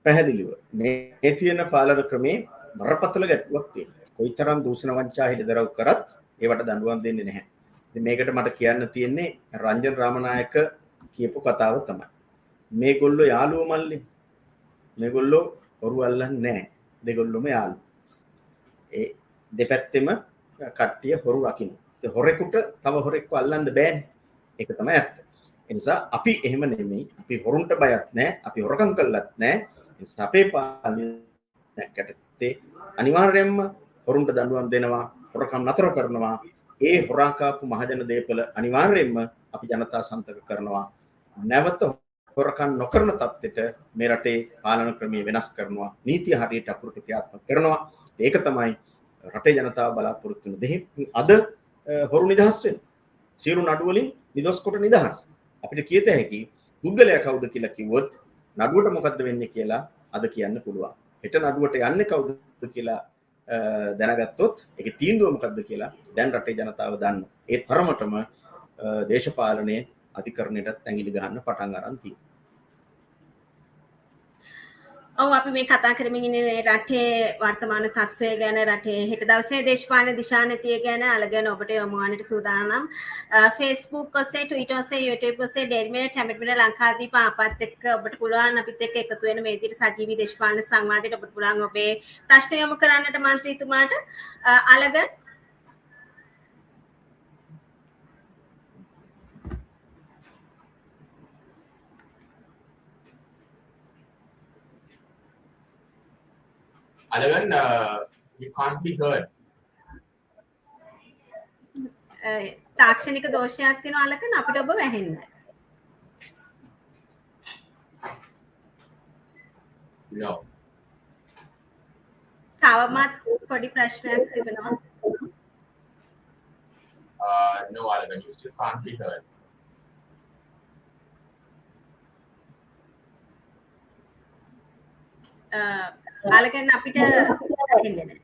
පැහැදිලිව මේ තියෙන පාලන ක්‍රමේ බරපතල ගැටලුවක් තියෙනවා. කොයිතරම් දූෂණ වංචා හිදදරව් කරත් ඒවට දඬුවම් දෙන්නේ නැහැ. ඉතින් මේකට මට කියන්න තියෙන්නේ රංජන් රාමනායක කියපු කතාව තමයි. මේගොල්ලෝ යාළුවෝ මල්ලි. මේගොල්ලෝ හොරු අල්ලන්නේ නැහැ. දෙගොල්ලොම යාළුවෝ. ඒ දෙපැත්තෙම කට්ටිය හොරු රකින්න. ඒ හොරෙකුට තව හොරෙක්ව අල්ලන්න බෑනේ. ඒක තමයි ඇත්ත. ඒ නිසා අපි එහෙම නෙමෙයි. අපි හොරුන්ට බයත් නැහැ. අපි හොරකම් කළත් නැහැ. ඒ නිසා අපේ පාලනයකට අනිවාර්යයෙන්ම හොරුන්ට දඬුවම් දෙනවා. හොරකම් නතර කරනවා. ඒ හොරා කාපු මහජන දේපල අනිවාර්යයෙන්ම අපි ජනතා සන්තක කරනවා. නැවත හොරකම් නොකරන තත්ත්වයට මේ රටේ පාලන ක්‍රමය වෙනස් කරනවා. නීතිය හරියට අපුරට ක්‍රියාත්මක කරනවා. ඒක තමයි රටේ ජනතාව බලාපොරොත්තු වෙන දේ. අද හොරු නිදහස් වෙනවා. සියලු නඩු වලින් නිදොස් කොට නිදහස්. අපිට කියත හැකි පුද්ගලයා කවුද කියලා කිව්වොත් නඩුවට මොකද්ද වෙන්නේ කියලා අද කියන්න පුළුවන්. හෙට නඩුවට යන්නේ කවුද කියලා දැනගත්තොත් ඒකේ තීන්දුව මොකද්ද කියලා දැන් රටේ ජනතාව දන්නවා. ඒ තරමටම දේශපාලනයේ අධිකරණයටත් ඇඟිලි ගහන්න පටන් අරන් තියෙනවා. ඔව් අපි මේ කතා කරමින් ඉන්නේ රටේ වර්තමාන තත්ත්වය ගැන, රටේ හෙට දවසේ දේශපාලන දිශානතිය ගැන අලගෙන ඔබට යොමු වන්නට සූදානම්. Facebook ඔස්සේ, Twitter ඔස්සේ, YouTube ඔස්සේ Daily Mirror, Tamil Mirror Lankadeepa අපත් එක්ක ඔබට පුළුවන් අපිත් එක්ක එකතු වෙන මේ විදිහට සජීවී දේශපාලන සංවාදයට ඔබට පුළුවන් ඔබේ ප්‍රශ්න යොමු කරන්නට මන්ත්‍රීතුමාට. අලගන් Alagan, you can't be heard. තාක්ෂණික දෝෂයක් තියෙනවා අලගන් අපිට ඔබ වැහෙන්නේ. No. තවමත් පොඩි ප්‍රශ්නයක් තිබෙනවා. No, Alagan, you still can't be heard. අලගන් අපිට වැහෙන්නේ නැහැ.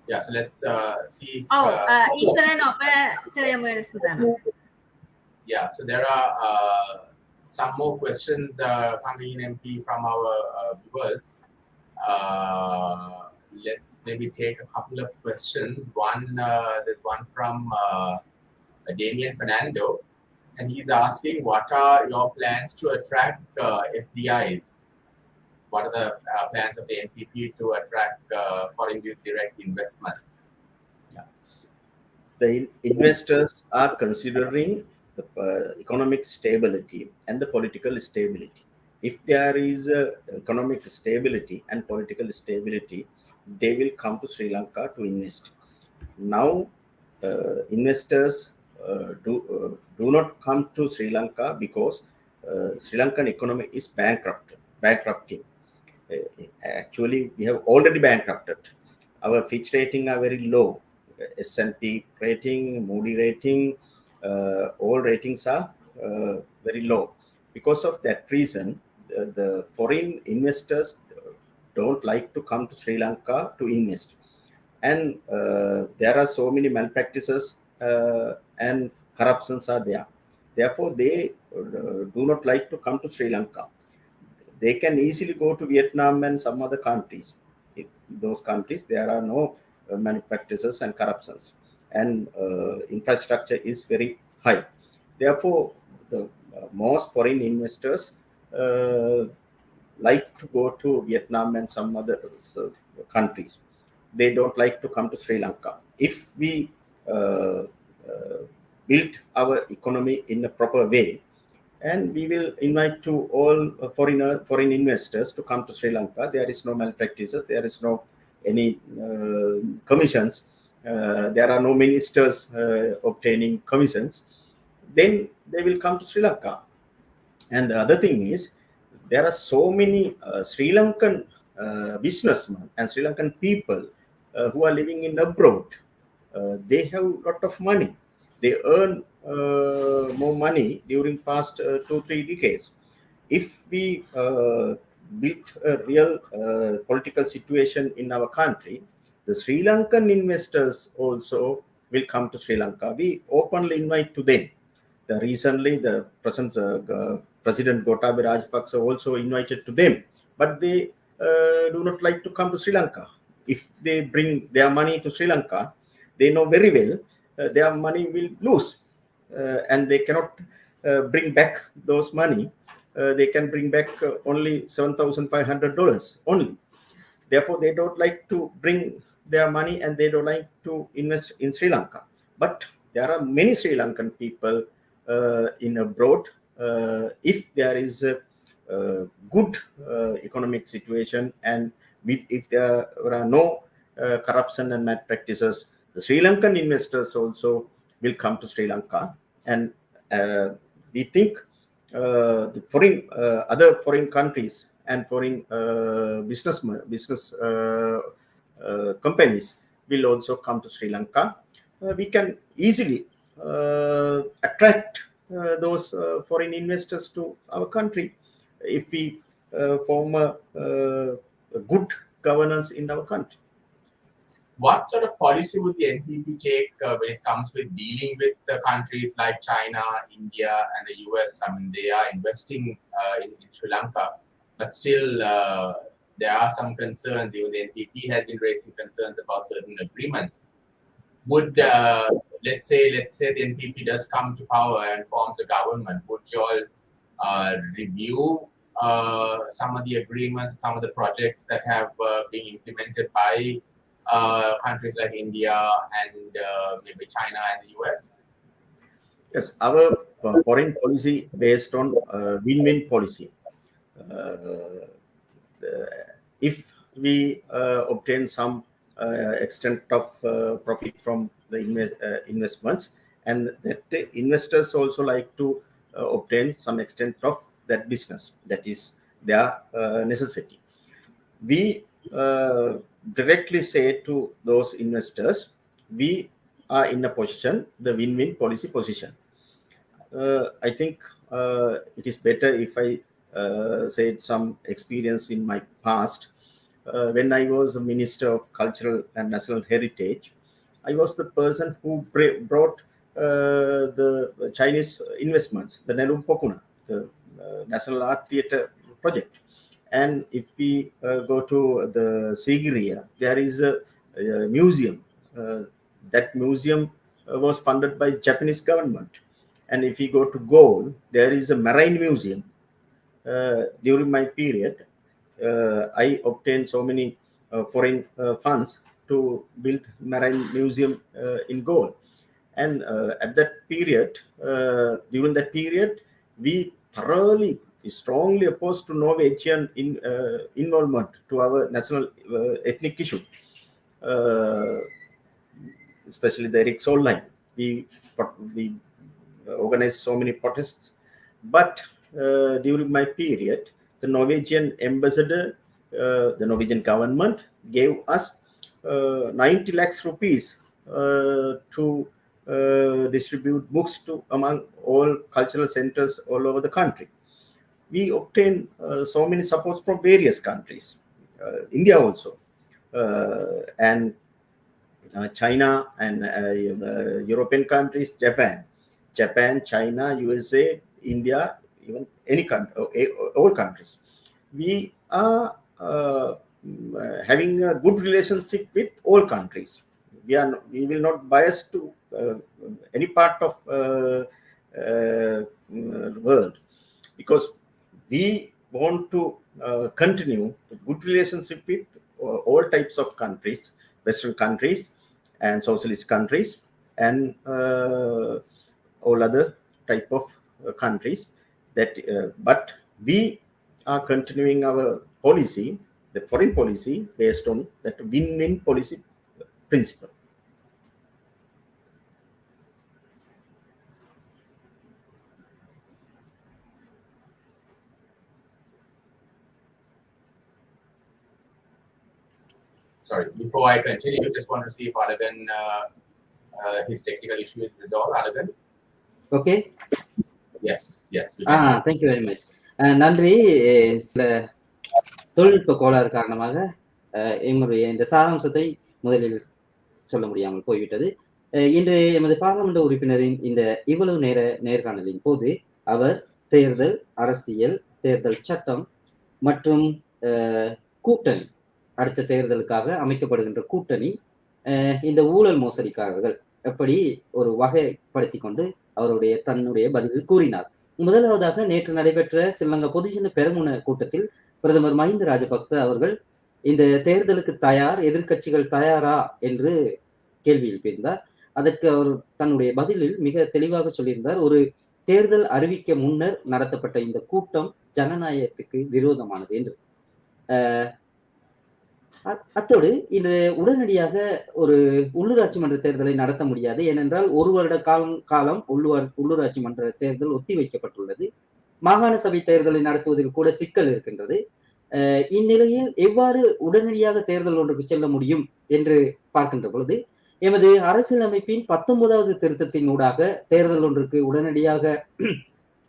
Yeah, so let's see. If, ඔව් ඊශ්වරන් ඔබට යොමු වෙන්න සූදානම්. Yeah, so there are some more questions coming in, MP, from our viewers. Let's maybe take a couple of questions. There's one from Damien Fernando, and he's asking, what are your plans to attract FDIs? What are the plans of the NPP to attract foreign direct investments? The investors are considering the economic stability and the political stability. If there is economic stability and political stability, they will come to Sri Lanka to invest. Now, investors do not come to Sri Lanka because Sri Lankan economy is bankrupting. Actually, we have already bankrupted. Our Fitch rating are very low. S&P rating, Moody rating, all ratings are very low. Because of that reason, the foreign investors don't like to come to Sri Lanka to invest. And there are so many malpractices and corruptions are there. Therefore, they do not like to come to Sri Lanka. They can easily go to Vietnam and some other countries. In those countries, there are no malpractices and corruptions, and infrastructure is very high. Therefore, the most foreign investors like to go to Vietnam and some other countries. They don't like to come to Sri Lanka. If we build our economy in a proper way, and we will invite to all foreign investors to come to Sri Lanka. There is no malpractices. There is no any commissions. There are no ministers obtaining commissions. Then they will come to Sri Lanka. And the other thing is, there are so many Sri Lankan businessmen and Sri Lankan people who are living in abroad, they have a lot of money. They earn more money during past 2-3 decades. If we build a real political situation in our country, the Sri Lankan investors also will come to Sri Lanka. We openly invite to them. Recently, the President Gotabaya Rajapaksa also invited to them, but they do not like to come to Sri Lanka. If they bring their money to Sri Lanka, they know very well their money will lose, and they cannot bring back those money. They can bring back only $7,500 only. Therefore, they don't like to bring their money and they don't like to invest in Sri Lanka. But there are many Sri Lankan people in abroad. If there is a good economic situation and if there are no corruption and malpractices, the Sri Lankan investors also will come to Sri Lanka. And we think the other foreign countries and foreign business companies will also come to Sri Lanka. We can easily attract those foreign investors to our country if we form a good governance in our country. What sort of policy would the NPP take when it comes with dealing with countries like China, India, and the US? I mean, they are investing in Sri Lanka, but still there are some concerns. Even the NPP has been raising concerns about certain agreements. Would let's say the NPP does come to power and forms a government, would you all review some of the agreements, some of the projects that have been implemented by countries like India and maybe China and the US? Yes, our foreign policy based on win-win policy. If we obtain some extent of profit from the investments, and that investors also like to obtain some extent of that business, that is their necessity. We directly say to those investors, we are in a position, the win-win policy position. I think it is better if I said some experience in my past. When I was a Minister of Cultural and National Heritage, I was the person who brought the Chinese investments, the Nelum Pokuna, the National Art Theatre project. And if we go to the Sigiriya, there is a museum. That museum was funded by Japanese government. And if we go to Galle, there is a marine museum. During my period, I obtained so many foreign funds to build marine museum in Galle. And at that period, during that period, we thoroughly, strongly opposed to Norwegian involvement to our national ethnic issue, especially the Erik Solheim. We organized so many protests. But during my period, the Norwegian ambassador, the Norwegian government gave us 90 lakhs rupees to distribute books to among all cultural centers all over the country. We obtained so many supports from various countries, India also, and China and European countries, Japan, China, USA, India, even any country, all countries. We are having a good relationship with all countries. We will not bias to any part of world, because we want to continue the good relationship with all types of countries, Western countries and socialist countries, and all other type of countries. But we are continuing our policy, the foreign policy, based on that win-win policy principle. sorry, before I continue, just want to see if Alagan, his technical issue is resolved. Alagan? Okay. Yes, yes. we can. Thank you very much. நன்றி. சில தொழில்நுட்ப கோளாறு காரணமாக எங்களுடைய இந்த சாராம்சத்தை முதலில் சொல்ல முடியாமல் போய்விட்டது. இன்று எமது பாராளுமன்ற உறுப்பினரின் இந்த இவ்வளவு நேர நேர்காணலின் போது அவர் தேர்தல், அரசியல், தேர்தல் சட்டம் மற்றும் கூட்டணி, அடுத்த தேர்தலுக்காக அமைக்கப்படுகின்ற கூட்டணி, இந்த ஊழல் மோசடிக்காரர்கள் எப்படி ஒரு வகைப்படுத்தி கொண்டு அவருடைய தன்னுடைய பதிலில் கூறினார். முதலாவதாக நேற்று நடைபெற்ற ஸ்ரீலங்கா பொதுஜன பெரமுன கூட்டத்தில் பிரதமர் மஹிந்த ராஜபக்ச அவர்கள் இந்த தேர்தலுக்கு தயார், எதிர்க்கட்சிகள் தயாரா என்று கேள்வி எழுப்பியிருந்தார். அதற்கு அவர் தன்னுடைய பதிலில் மிக தெளிவாக சொல்லியிருந்தார், ஒரு தேர்தல் அறிவிக்க முன்னர் நடத்தப்பட்ட இந்த கூட்டம் ஜனநாயகத்துக்கு விரோதமானது என்று. அத்தோடு இன்று உடனடியாக ஒரு உள்ளூராட்சி மன்ற தேர்தலை நடத்த முடியாது. ஏனென்றால் ஒரு வருட காலம் உள்ளூராட்சி மன்ற தேர்தல் ஒத்திவைக்கப்பட்டுள்ளது. மாகாண சபை தேர்தலை நடத்துவதில் கூட சிக்கல் இருக்கின்றது. இந்நிலையில் எவ்வாறு உடனடியாக தேர்தல் ஒன்றுக்கு செல்ல முடியும் என்று பார்க்கின்ற பொழுது எமது அரசியலமைப்பின் 19வது திருத்தத்தின் ஊடாக தேர்தல் ஒன்றுக்கு உடனடியாக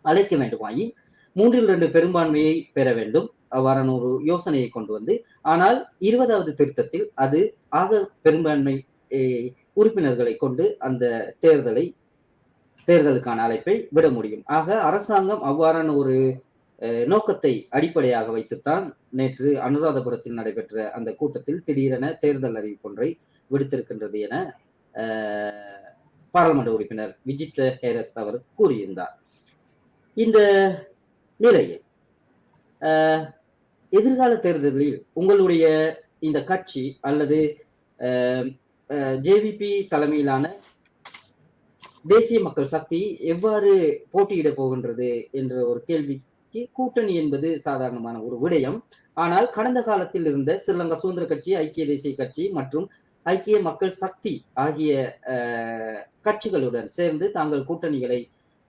அழைக்க வேண்டுமாயின் 3/2 பெரும்பான்மையை பெற வேண்டும். அவ்வாறான ஒரு யோசனையை கொண்டு வந்து, ஆனால் 20வது திருத்தத்தில் அது ஆக பெரும்பான்மை உறுப்பினர்களை கொண்டு அந்த தேர்தலுக்கான அழைப்பை விட முடியும். ஆக அரசாங்கம் அவ்வாறான ஒரு நோக்கத்தை அடிப்படையாக வைத்துத்தான் நேற்று அனுராதபுரத்தில் நடைபெற்ற அந்த கூட்டத்தில் திடீரென தேர்தல் அறிவிப்பொன்றை விடுத்திருக்கின்றது என பாராளுமன்ற உறுப்பினர் விஜித்த ஹேரத் அவர் கூறியிருந்தார். இந்த நிலையில் எதிர்கால தேர்தலில் உங்களுடைய இந்த கட்சி அல்லது ஜேவிபி தலைமையிலான தேசிய மக்கள் சக்தி எவ்வாறு போட்டியிட போகின்றது என்ற ஒரு கேள்விக்கு கூட்டணி என்பது சாதாரணமான ஒரு விடயம். ஆனால் கடந்த காலத்தில் இருந்த ஸ்ரீலங்கா சுதந்திர கட்சி, ஐக்கிய தேசிய கட்சி மற்றும் ஐக்கிய மக்கள் சக்தி ஆகிய கட்சிகளுடன் சேர்ந்து தாங்கள் கூட்டணிகளை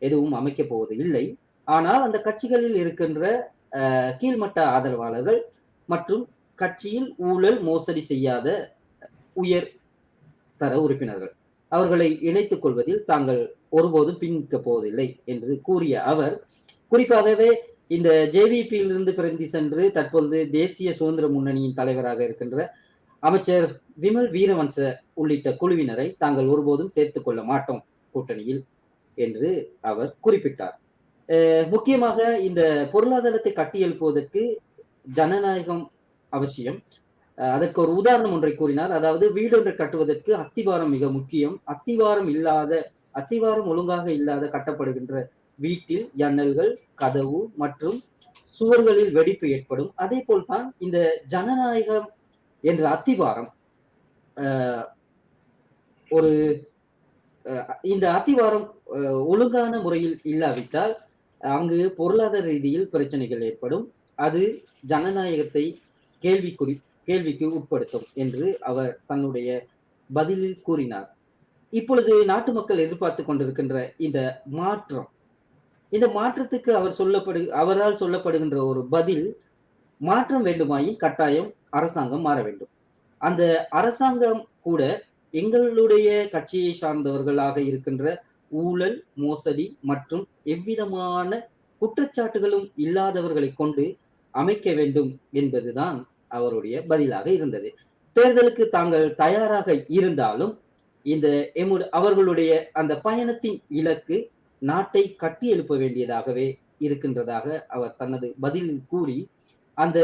எதுவும் அமைக்கப் போவது இல்லை. ஆனால் அந்த கட்சிகளில் இருக்கின்ற கீழ்மட்ட ஆதரவாளர்கள் மற்றும் கட்சியில் ஊழல் மோசடி செய்யாத உயர் தர உறுப்பினர்கள் அவர்களை இணைத்துக் கொள்வதில் தாங்கள் ஒருபோதும் பின்னிக்க போவதில்லை என்று கூறிய அவர், குறிப்பாகவே இந்த ஜேவிபியிலிருந்து பிறந்தி சென்று தற்பொழுது தேசிய சுதந்திர முன்னணியின் தலைவராக இருக்கின்ற அமைச்சர் விமல் வீரவன்ச உள்ளிட்ட குழுவினரை தாங்கள் ஒருபோதும் சேர்த்துக் கொள்ள மாட்டோம் கூட்டணியில் என்று அவர் குறிப்பிட்டார். முக்கியமாக இந்த பொருளாதாரத்தை கட்டியெழுப்புவதற்கு ஜனநாயகம் அவசியம். அதற்கு ஒரு உதாரணம் ஒன்றை கூறினார். அதாவது வீடொன்றை கட்டுவதற்கு அத்திவாரம் மிக முக்கியம். அத்திவாரம் ஒழுங்காக இல்லாத கட்டப்படுகின்ற வீட்டில் ஜன்னல்கள், கதவு மற்றும் சுவர்களில் வெடிப்பு ஏற்படும். அதே போல்தான் இந்த ஜனநாயகம் என்ற அத்திவாரம் இந்த அத்திவாரம் ஒழுங்கான முறையில் இல்லாவிட்டால் அங்கு பொருளாதார ரீதியில் பிரச்சனைகள் ஏற்படும். அது ஜனநாயகத்தை கேள்விக்கு உட்படுத்தும் என்று அவர் தன்னுடைய பதிலில் கூறினார். இப்பொழுது நாட்டு மக்கள் எதிர்பார்த்து கொண்டிருக்கின்ற இந்த மாற்றத்துக்கு அவரால் சொல்லப்படுகின்ற ஒரு பதில், மாற்றம் வேண்டுமாயின் கட்டாயம் அரசாங்கம் மாற வேண்டும். அந்த அரசாங்கம் கூட எங்களுடைய கட்சியை சார்ந்தவர்களாக இருக்கின்ற ஊழல், மோசடி மற்றும் எவ்விதமான குற்றச்சாட்டுகளும் இல்லாதவர்களை கொண்டு அமைக்க வேண்டும் என்பதுதான் அவருடைய பதிலாக இருந்தது. தேர்தலுக்கு தாங்கள் தயாராக இருந்தாலும் அவர்களுடைய அந்த பயணத்தின் இலக்கு நாட்டை கட்டி எழுப்ப வேண்டியதாகவே இருக்கின்றதாக அவர் தனது பதிலில் கூறி, அந்த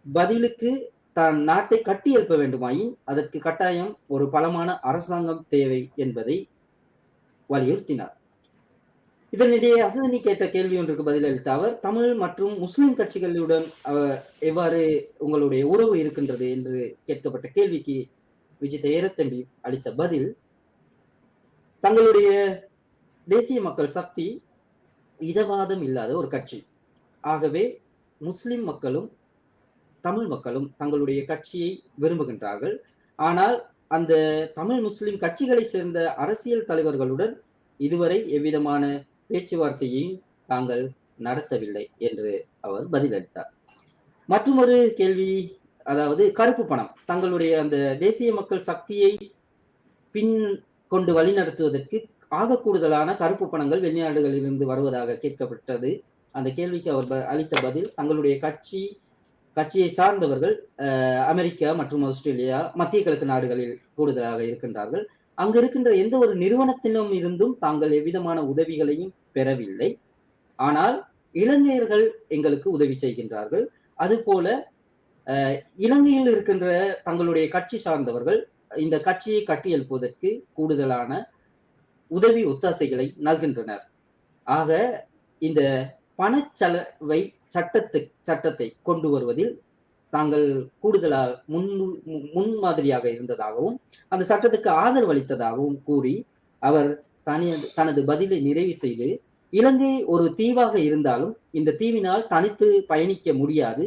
பதிலுக்கு தான் நாட்டை கட்டி எழுப்ப வேண்டுமாயின் அதற்கு கட்டாயம் ஒரு பலமான அரசாங்கம் தேவை என்பதை வலியுறுத்தினார். இதனிடையே அசதனி கேட்ட கேள்வி ஒன்றுக்கு பதிலளித்த அவர், தமிழ் மற்றும் முஸ்லிம் கட்சிகளுடன் எவ்வாறு உங்களுடைய உறவு இருக்கின்றது என்று கேட்கப்பட்ட கேள்விக்கு விஜித்த ஏரத்தம்பி அளித்த பதில், தங்களுடைய தேசிய மக்கள் சக்தி இதவாதம் இல்லாத ஒரு கட்சி. ஆகவே முஸ்லிம் மக்களும் தமிழ் மக்களும் தங்களுடைய கட்சியை விரும்புகின்றார்கள். ஆனால் அந்த தமிழ் முஸ்லிம் கட்சிகளை சேர்ந்த அரசியல் தலைவர்களுடன் இதுவரை எவ்விதமான பேச்சுவார்த்தையையும் தாங்கள் நடத்தவில்லை என்று அவர் பதிலளித்தார். மற்றொரு கேள்வி அதாவது கருப்பு பணம் தங்களுடைய அந்த தேசிய மக்கள் சக்தியை பின் கொண்டு வழிநடத்துவதற்கு ஆக கூடுதலான கருப்பு பணங்கள் வெளிநாடுகளிலிருந்து வருவதாக கேட்கப்பட்டது. அந்த கேள்விக்கு அவர் அளித்த பதில், தங்களுடைய கட்சியை சார்ந்தவர்கள் அமெரிக்கா மற்றும் ஆஸ்திரேலியா, மத்திய கிழக்கு நாடுகளில் கூடுதலாக இருக்கின்றார்கள். அங்கு இருக்கின்ற எந்த ஒரு நிறுவனத்திலும் இருந்தும் தாங்கள் எவ்விதமான உதவிகளையும் பெறவில்லை. ஆனால் இலங்கையர்கள் எங்களுக்கு உதவி செய்கின்றார்கள். அதுபோல இலங்கையில் இருக்கின்ற தங்களுடைய கட்சி சார்ந்தவர்கள் இந்த கட்சியை கட்டியெழுப்புவதற்கு கூடுதலான உதவி ஒத்தாசைகளை நல்கின்றனர். ஆக இந்த பணச்சலவை சட்டத்தை கொண்டு வருவதில் தாங்கள் கூடுதலாக முன்மாதிரியாக இருந்ததாகவும் அந்த சட்டத்துக்கு ஆதரவு அளித்ததாகவும் கூறி அவர் தனது பதிலை நிறைவு செய்து, இலங்கை ஒரு தீவாக இருந்தாலும் இந்த தீவினால் தனித்து பயணிக்க முடியாது,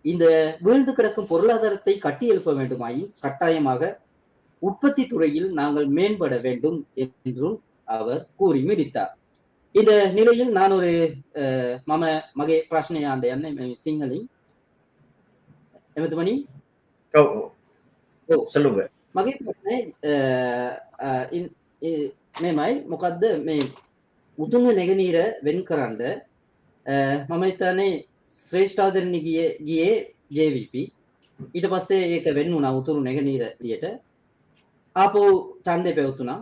இந்த வீழ்ந்து கிடக்கும் பொருளாதாரத்தை கட்டியெழுப்ப வேண்டுமாயின் கட்டாயமாக உற்பத்தி துறையில் நாங்கள் மேம்பட வேண்டும் என்றும் அவர் கூறி முடித்தார். இந்த நிலையில் நான் ஒரு මම මගේ ප්‍රශ්නය යන්න යන්නේ සිංහලින්. එමෙතුමනි சொல்லுங்க. මගේ ප්‍රශ්නේ මෙමයි, මොකද්ද මේ උතුම් නැගෙනහිර වෙන් කරන්න මම හිතන්නේ ශ්‍රේෂ්ඨාධරණි ගියේ JVP, ඊට පස්සේ ඒක වෙන් වුණා උතුරු නැගෙනහිරට. ආපහු ඡන්දේ පැවතුණා.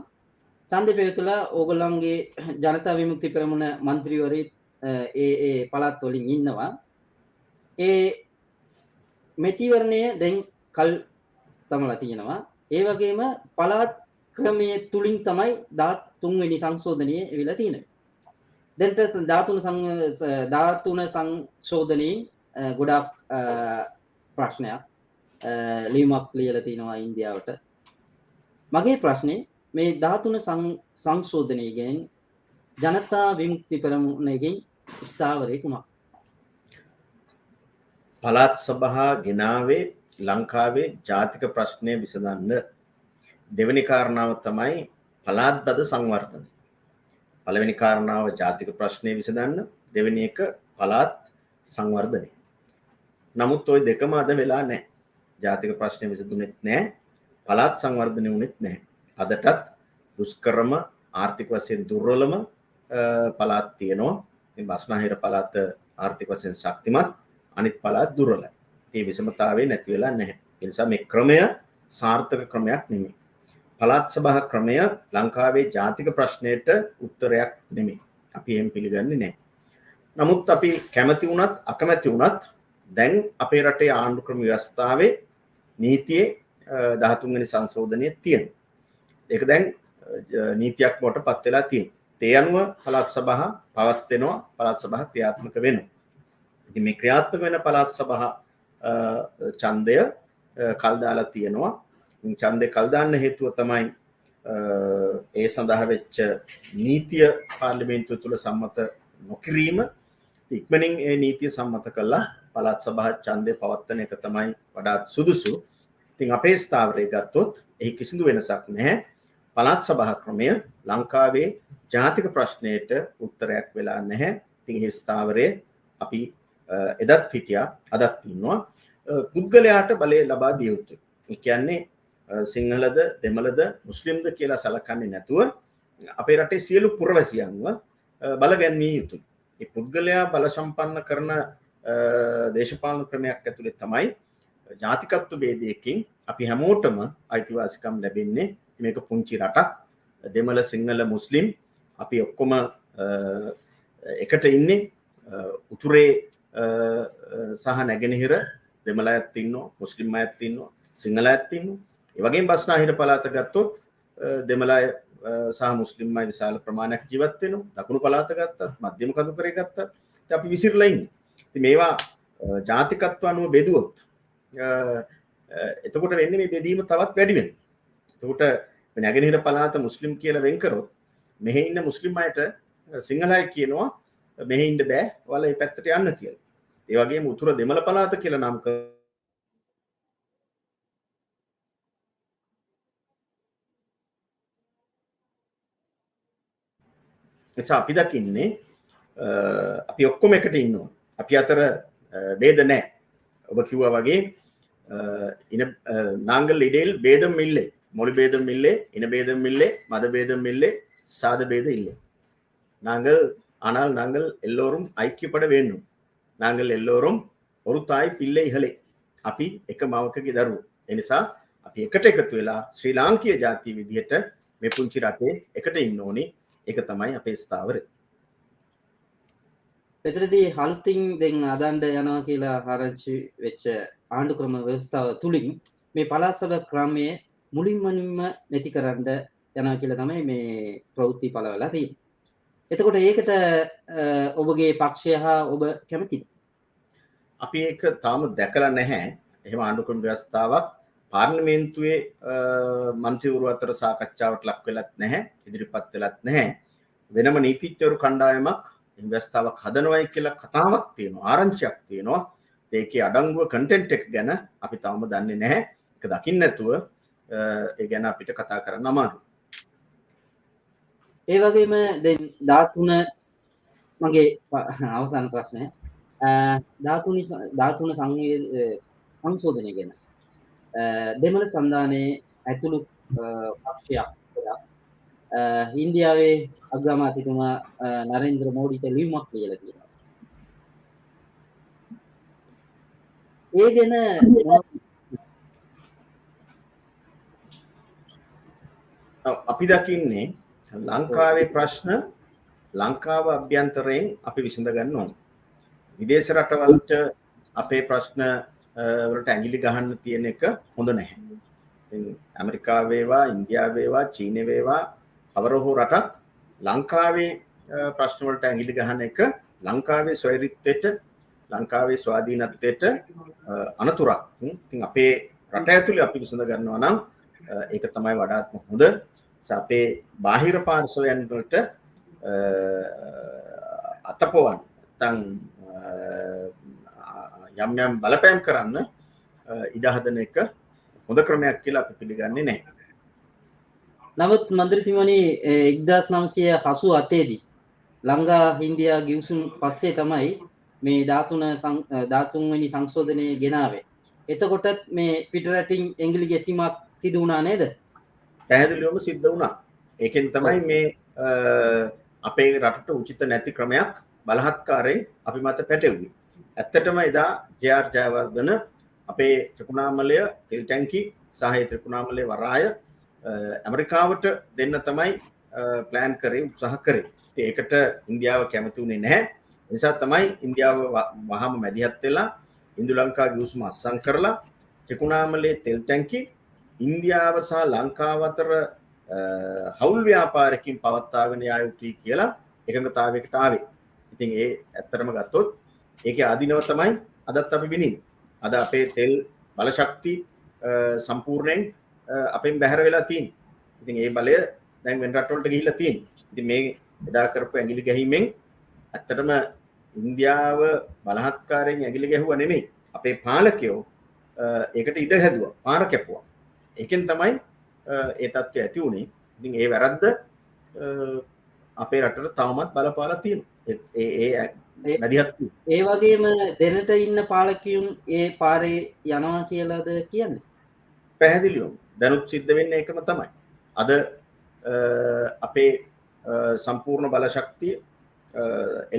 ඡන්දේ පැවතුලා ඕගොල්ලන්ගේ ජනතා විමුක්ති පෙරමුණ മന്ത്രിවරයෙක් ඒ පළාත් වලින් ඉන්නවා. ඒ මෙතිවරණය දැන් කල් තමලා තියෙනවා. ඒ වගේම පළාත් ක්‍රමයේ තුලින් තමයි 13 වෙනි සංශෝධනය එවිලා තියෙන්නේ. දැන් 13 සංශෝධනයේ ගොඩාක් ප්‍රශ්නයක් ලියුමක් ලියලා තිනවා ඉන්දියාවට. මගේ ප්‍රශ්නේ මේ 13 සංශෝධනයගෙන් ජනතා විමුක්ති පෙරමුණගෙන් ස්ථාවරය කුමක්? පළාත් සභා ගෙනාවේ ලංකාවේ ජාතික ප්‍රශ්නය විසඳන්න. දෙවෙනි කාරණාව තමයි පළාත් බද සංවර්ධනය. පළවෙනි කාරණාව ජාතික ප්‍රශ්නය විසඳන්න, දෙවෙනි එක පළාත් සංවර්ධනය. නමුත් ওই දෙකම අද වෙලා නැහැ. ජාතික ප්‍රශ්නය විසඳුනෙත් නැහැ, පළාත් සංවර්ධනය වුණෙත් නැහැ. අදටත් දුෂ්කරම ආර්ථික වශයෙන් දුර්වලම පළාත් තියෙනවා. මේ බස්නාහිර පළාත ආර්ථික වශයෙන් ශක්තිමත්, අනිත් පළාත් දුර්වලයි. මේ විෂමතාවය නැති වෙලා නැහැ. ඒ නිසා මේ ක්‍රමය සාර්ථක ක්‍රමයක් නෙමෙයි. පළාත් සභා ක්‍රමය ලංකාවේ ජාතික ප්‍රශ්නයට උත්තරයක් නෙමෙයි. අපි එහෙම පිළිගන්නේ නැහැ. නමුත් අපි කැමති වුණත් අකමැති වුණත් දැන් අපේ රටේ ආණ්ඩු ක්‍රම ව්‍යවස්ථාවේ නීතියේ 13 වෙනි සංශෝධනය තියෙනවා. ඒක දැන් නීතියක් බවට පත් වෙලා තියෙනවා. ඒ අනුව පළාත් සභා පවත්වනවා, පළාත් සභා ක්‍රියාත්මක වෙනවා. ඉතින් මේ ක්‍රියාත්මක වෙන පළාත් සභා ඡන්දය කල් දාලා තියෙනවා. ඉතින් ඡන්දේ කල් දාන්න හේතුව තමයි ඒ සඳහා වෙච්ච නීතිය පාර්ලිමේන්තුව තුල සම්මත නොකිරීම. ඉක්මනින් ඒ නීතිය සම්මත කළා පළාත් සභා ඡන්දේ පවත්වන එක තමයි වඩාත් සුදුසු. ඉතින් අපේ ස්ථාවරය ගත්තොත් එහි කිසිදු වෙනසක් නැහැ. පළාත් සභා ක්‍රමය ලංකාවේ ජාතික ප්‍රශ්නයට උත්තරයක් වෙලා නැහැ. ඉතින් ඒ ස්ථාවරය අපි එදත් හිටියා, අදත් ඉන්නවා. පුද්ගලයාට බලය ලබා දිය යුතුයි. ඒ කියන්නේ සිංහලද දෙමළද මුස්ලිම්ද කියලා සලකන්නේ නැතුව අපේ රටේ සියලු පුරවැසියන්ව බල ගැන්විය යුතුයි. ඒ පුද්ගලයා බල සම්පන්න කරන දේශපාලන ක්‍රමයක් ඇතුලේ තමයි ජාතිකත්ව ભેදයකින් අපි හැමෝටම අයිතිවාසිකම් ලැබෙන්නේ. මේක පුංචි රටක්. දෙමළ සිංහල මුස්ලිම් අපි ඔක්කොම එකට ඉන්නේ. උතුරේ සහ නැගෙනහිර දෙමළ අයත් ඉන්නවා, මුස්ලිම් අයත් ඉන්නවා, සිංහල අයත් ඉන්නවා. ඒ වගේම බස්නාහිර පළාත ගත්තොත් දෙමළ අය සහ මුස්ලිම් අය විශාල ප්‍රමාණයක් ජීවත් වෙනවා. දකුණු පළාත ගත්තත්, මධ්‍යම කඳුකරේ ගත්තත් අපි විසිරලා ඉන්නේ. ඉතින් මේවා ජාතිකත්ව අනුව බෙදුවොත් එතකොට වෙන්නේ මේ බෙදීම තවත් වැඩි වෙනවා. එතකොට නැගෙනහිර පළාත මුස්ලිම් කියලා වෙන් කරොත් මෙහි ඉන්න මුස්ලිම් අයට සිංහල අය කියනවා මෙහි ඉන්න බෑ, ඔයාලා මේ පැත්තට යන්න කියලා. ඒ වගේම උතුර දෙමළ පළාත කියලා නම් නිසා අපි දකින්නේ අපි ඔක්කොම එකට ඉන්නවා. අපි අතර ભેද නැහැ. ඔබ කිව්වා වගේ நாங்கள் இடையில் பேதம் இல்லை, மொழி பேதம் இல்லை, இன பேதம் இல்லை, மத பேதம் இல்லை, சாத பேதம் இல்லை. ஆனால் நாங்கள் எல்லோரும் ஐக்கியப்பட வேண்டும். நாங்கள் எல்லோரும் ஒரு தாய் பிள்ளைகளே. අපි එක මවකගේ දරුවෝ. ඒ නිසා අපි එකට එකතු වෙලා ශ්‍රී ලාංකීය ජාතිය විදිහට මේ පුංචි රටේ එකට ඉන්න ඕනි. ඒක තමයි අපේ ස්ථාවරය. එතනදී හල්තින් දැන් අදණ්ඩ යනවා කියලා ආරංචි වෙච්ච ආණ්ඩු ක්‍රම ව්‍යවස්ථාව තුලින් මේ පළාත් සභා ක්‍රමයේ මුලින්ම නැති කරන්න යනවා කියලා තමයි මේ ප්‍රවෘත්ති පළ වෙලා තියෙන්නේ. එතකොට ඒකට ඔබගේ පක්ෂය හා ඔබ කැමතිද? අපි ඒක තාම දැකලා නැහැ. එහෙම ආණ්ඩු ක්‍රම ව්‍යවස්ථාවක් පාර්ලිමේන්තුවේ මන්ත්‍රීවරු අතර සාකච්ඡාවට ලක් වෙලත් නැහැ, ඉදිරිපත් වෙලත් නැහැ. වෙනම නීතිඥවරු කණ්ඩායමක් ඉන්වෙස්ටාවක් හදනවයි කියලා කතාවක් තියෙනවා, ආරංචියක් තියෙනවා. ඒකේ අඩංගුව කන්ටෙන්ට් එක ගැන අපි තාම දන්නේ නැහැ. ඒක දකින්න නැතුව ඒ ගැන අපිට කතා කරන්න අමාරුයි. ඒ වගේම දැන් 13 මගේ අවසාන ප්‍රශ්නය ධාතුන සංශෝධනය ගැන දෙමළ සන්ධානයේ ඇතුළු පක්ෂයක් ඉන්දියාවේ අග්‍රාමාත්‍යතුමා නරේන්ද්‍ර මෝඩිට ලියුමක් ලියලා තියෙනවා. ඒ ගැන අපි දකින්නේ ලංකාවේ ප්‍රශ්න ලංකාව අභ්‍යන්තරයෙන් අපි විසඳ ගන්න ඕන. විදේශ රටවලට අපේ ප්‍රශ්න වලට ඇඟිලි ගහන්න තියෙන එක හොඳ නැහැ. ඇමරිකාව වේවා, ඉන්දියාව වේවා, චීනය වේවා, කවර හෝ රටක් ලංකාවේ ප්‍රශ්න වලට ඇඟිලි ගහන එක ලංකාවේ ස්වෛරීත්වයට, ලංකාවේ ස්වාධීනත්වයට අනතුරක්. ඉතින් අපේ රට ඇතුලේ අපි විසඳ ගන්නවා නම් ඒක තමයි වඩාත්ම හොඳ. අපේ බාහිර පාර්ශවයන් වලට අතපොවන් නැත්නම් යම් බලපෑම් කරන්න ඉඩ හදන එක හොඳ ක්‍රමයක් කියලා අපි පිළිගන්නේ නැහැ. නමුත් මන්ත්‍රීතුමනි 1987 දී ලංකා ඉන්දියා ගිවිසුම් පස්සේ තමයි මේ 13 වෙනි සංශෝධනය ගෙනාවේ. එතකොටත් මේ පිටරටින් ඇඟිලි ගැසීමක් සිදු වුණා නේද? පැහැදිලිවම සිද්ධ වුණා. ඒකෙන් තමයි මේ අපේ රටට උචිත නැති ක්‍රමයක් බලහත්කාරයෙන් අපි මත පැටවුවේ. ඇත්තටම එදා ජේ.ආර්. ජයවර්ධන අපේ ත්‍රිකුණාමලය තෙල් ටැංකි සහ ත්‍රිකුණාමලය වරාය ඇමරිකාවට දෙන්න තමයි ප්ලෑන් කරේ, උත්සාහ කරේ. ඒකට ඉන්දියාව කැමති වුණේ නැහැ. ඒ නිසා තමයි ඉන්දියාව වහම මැදිහත් වෙලා ඉන්දු ලංකා ගිවිසුම අත්සන් කරලා ත්‍රිකුණාමලයේ තෙල් ටැංකි ඉන්දියාව සහ ලංකාව අතර හවුල් ව්‍යාපාරකින් පවත්වාගෙන යා යුතුයි කියලා එකඟතාවයකට ආවේ. ඉතින් ඒ ඇත්තටම ගත්තොත් ඒකේ ආධිනව තමයි අදත් අපි විඳින්නේ. අද අපේ තෙල් බල ශක්තිය සම්පූර්ණයෙන් අපෙන් බැහැර වෙලා තියෙනවා. ඉතින් ඒ බලය දැන් වෙන රටවලට ගිහිල්ලා තියෙනවා. ඉතින් මේ එදා කරපු ඇඟිලි ගැහිමෙන් ඇත්තටම ඉන්දියාව බලහත්කාරයෙන් ඇඟිලි ගැහුවා නෙමෙයි. අපේ පාලකයෝ ඒකට ඉඩ හැදුවා, පාර කැපුවා. ඒකෙන් තමයි ඒ තත්ත්වය ඇති වුණේ. ඉතින් ඒ වැරද්ද අපේ රටට තවමත් බලපාලා තියෙනවා. ඒ වගේම දැනට ඉන්න පාලකයන් ඒ පාරේ යනවා කියලාද කියන්නේ? පැහැදිලිවම දැනුත් සිද්ධ වෙන්නේ ඒකම තමයි. අද අපේ සම්පූර්ණ බල ශක්තිය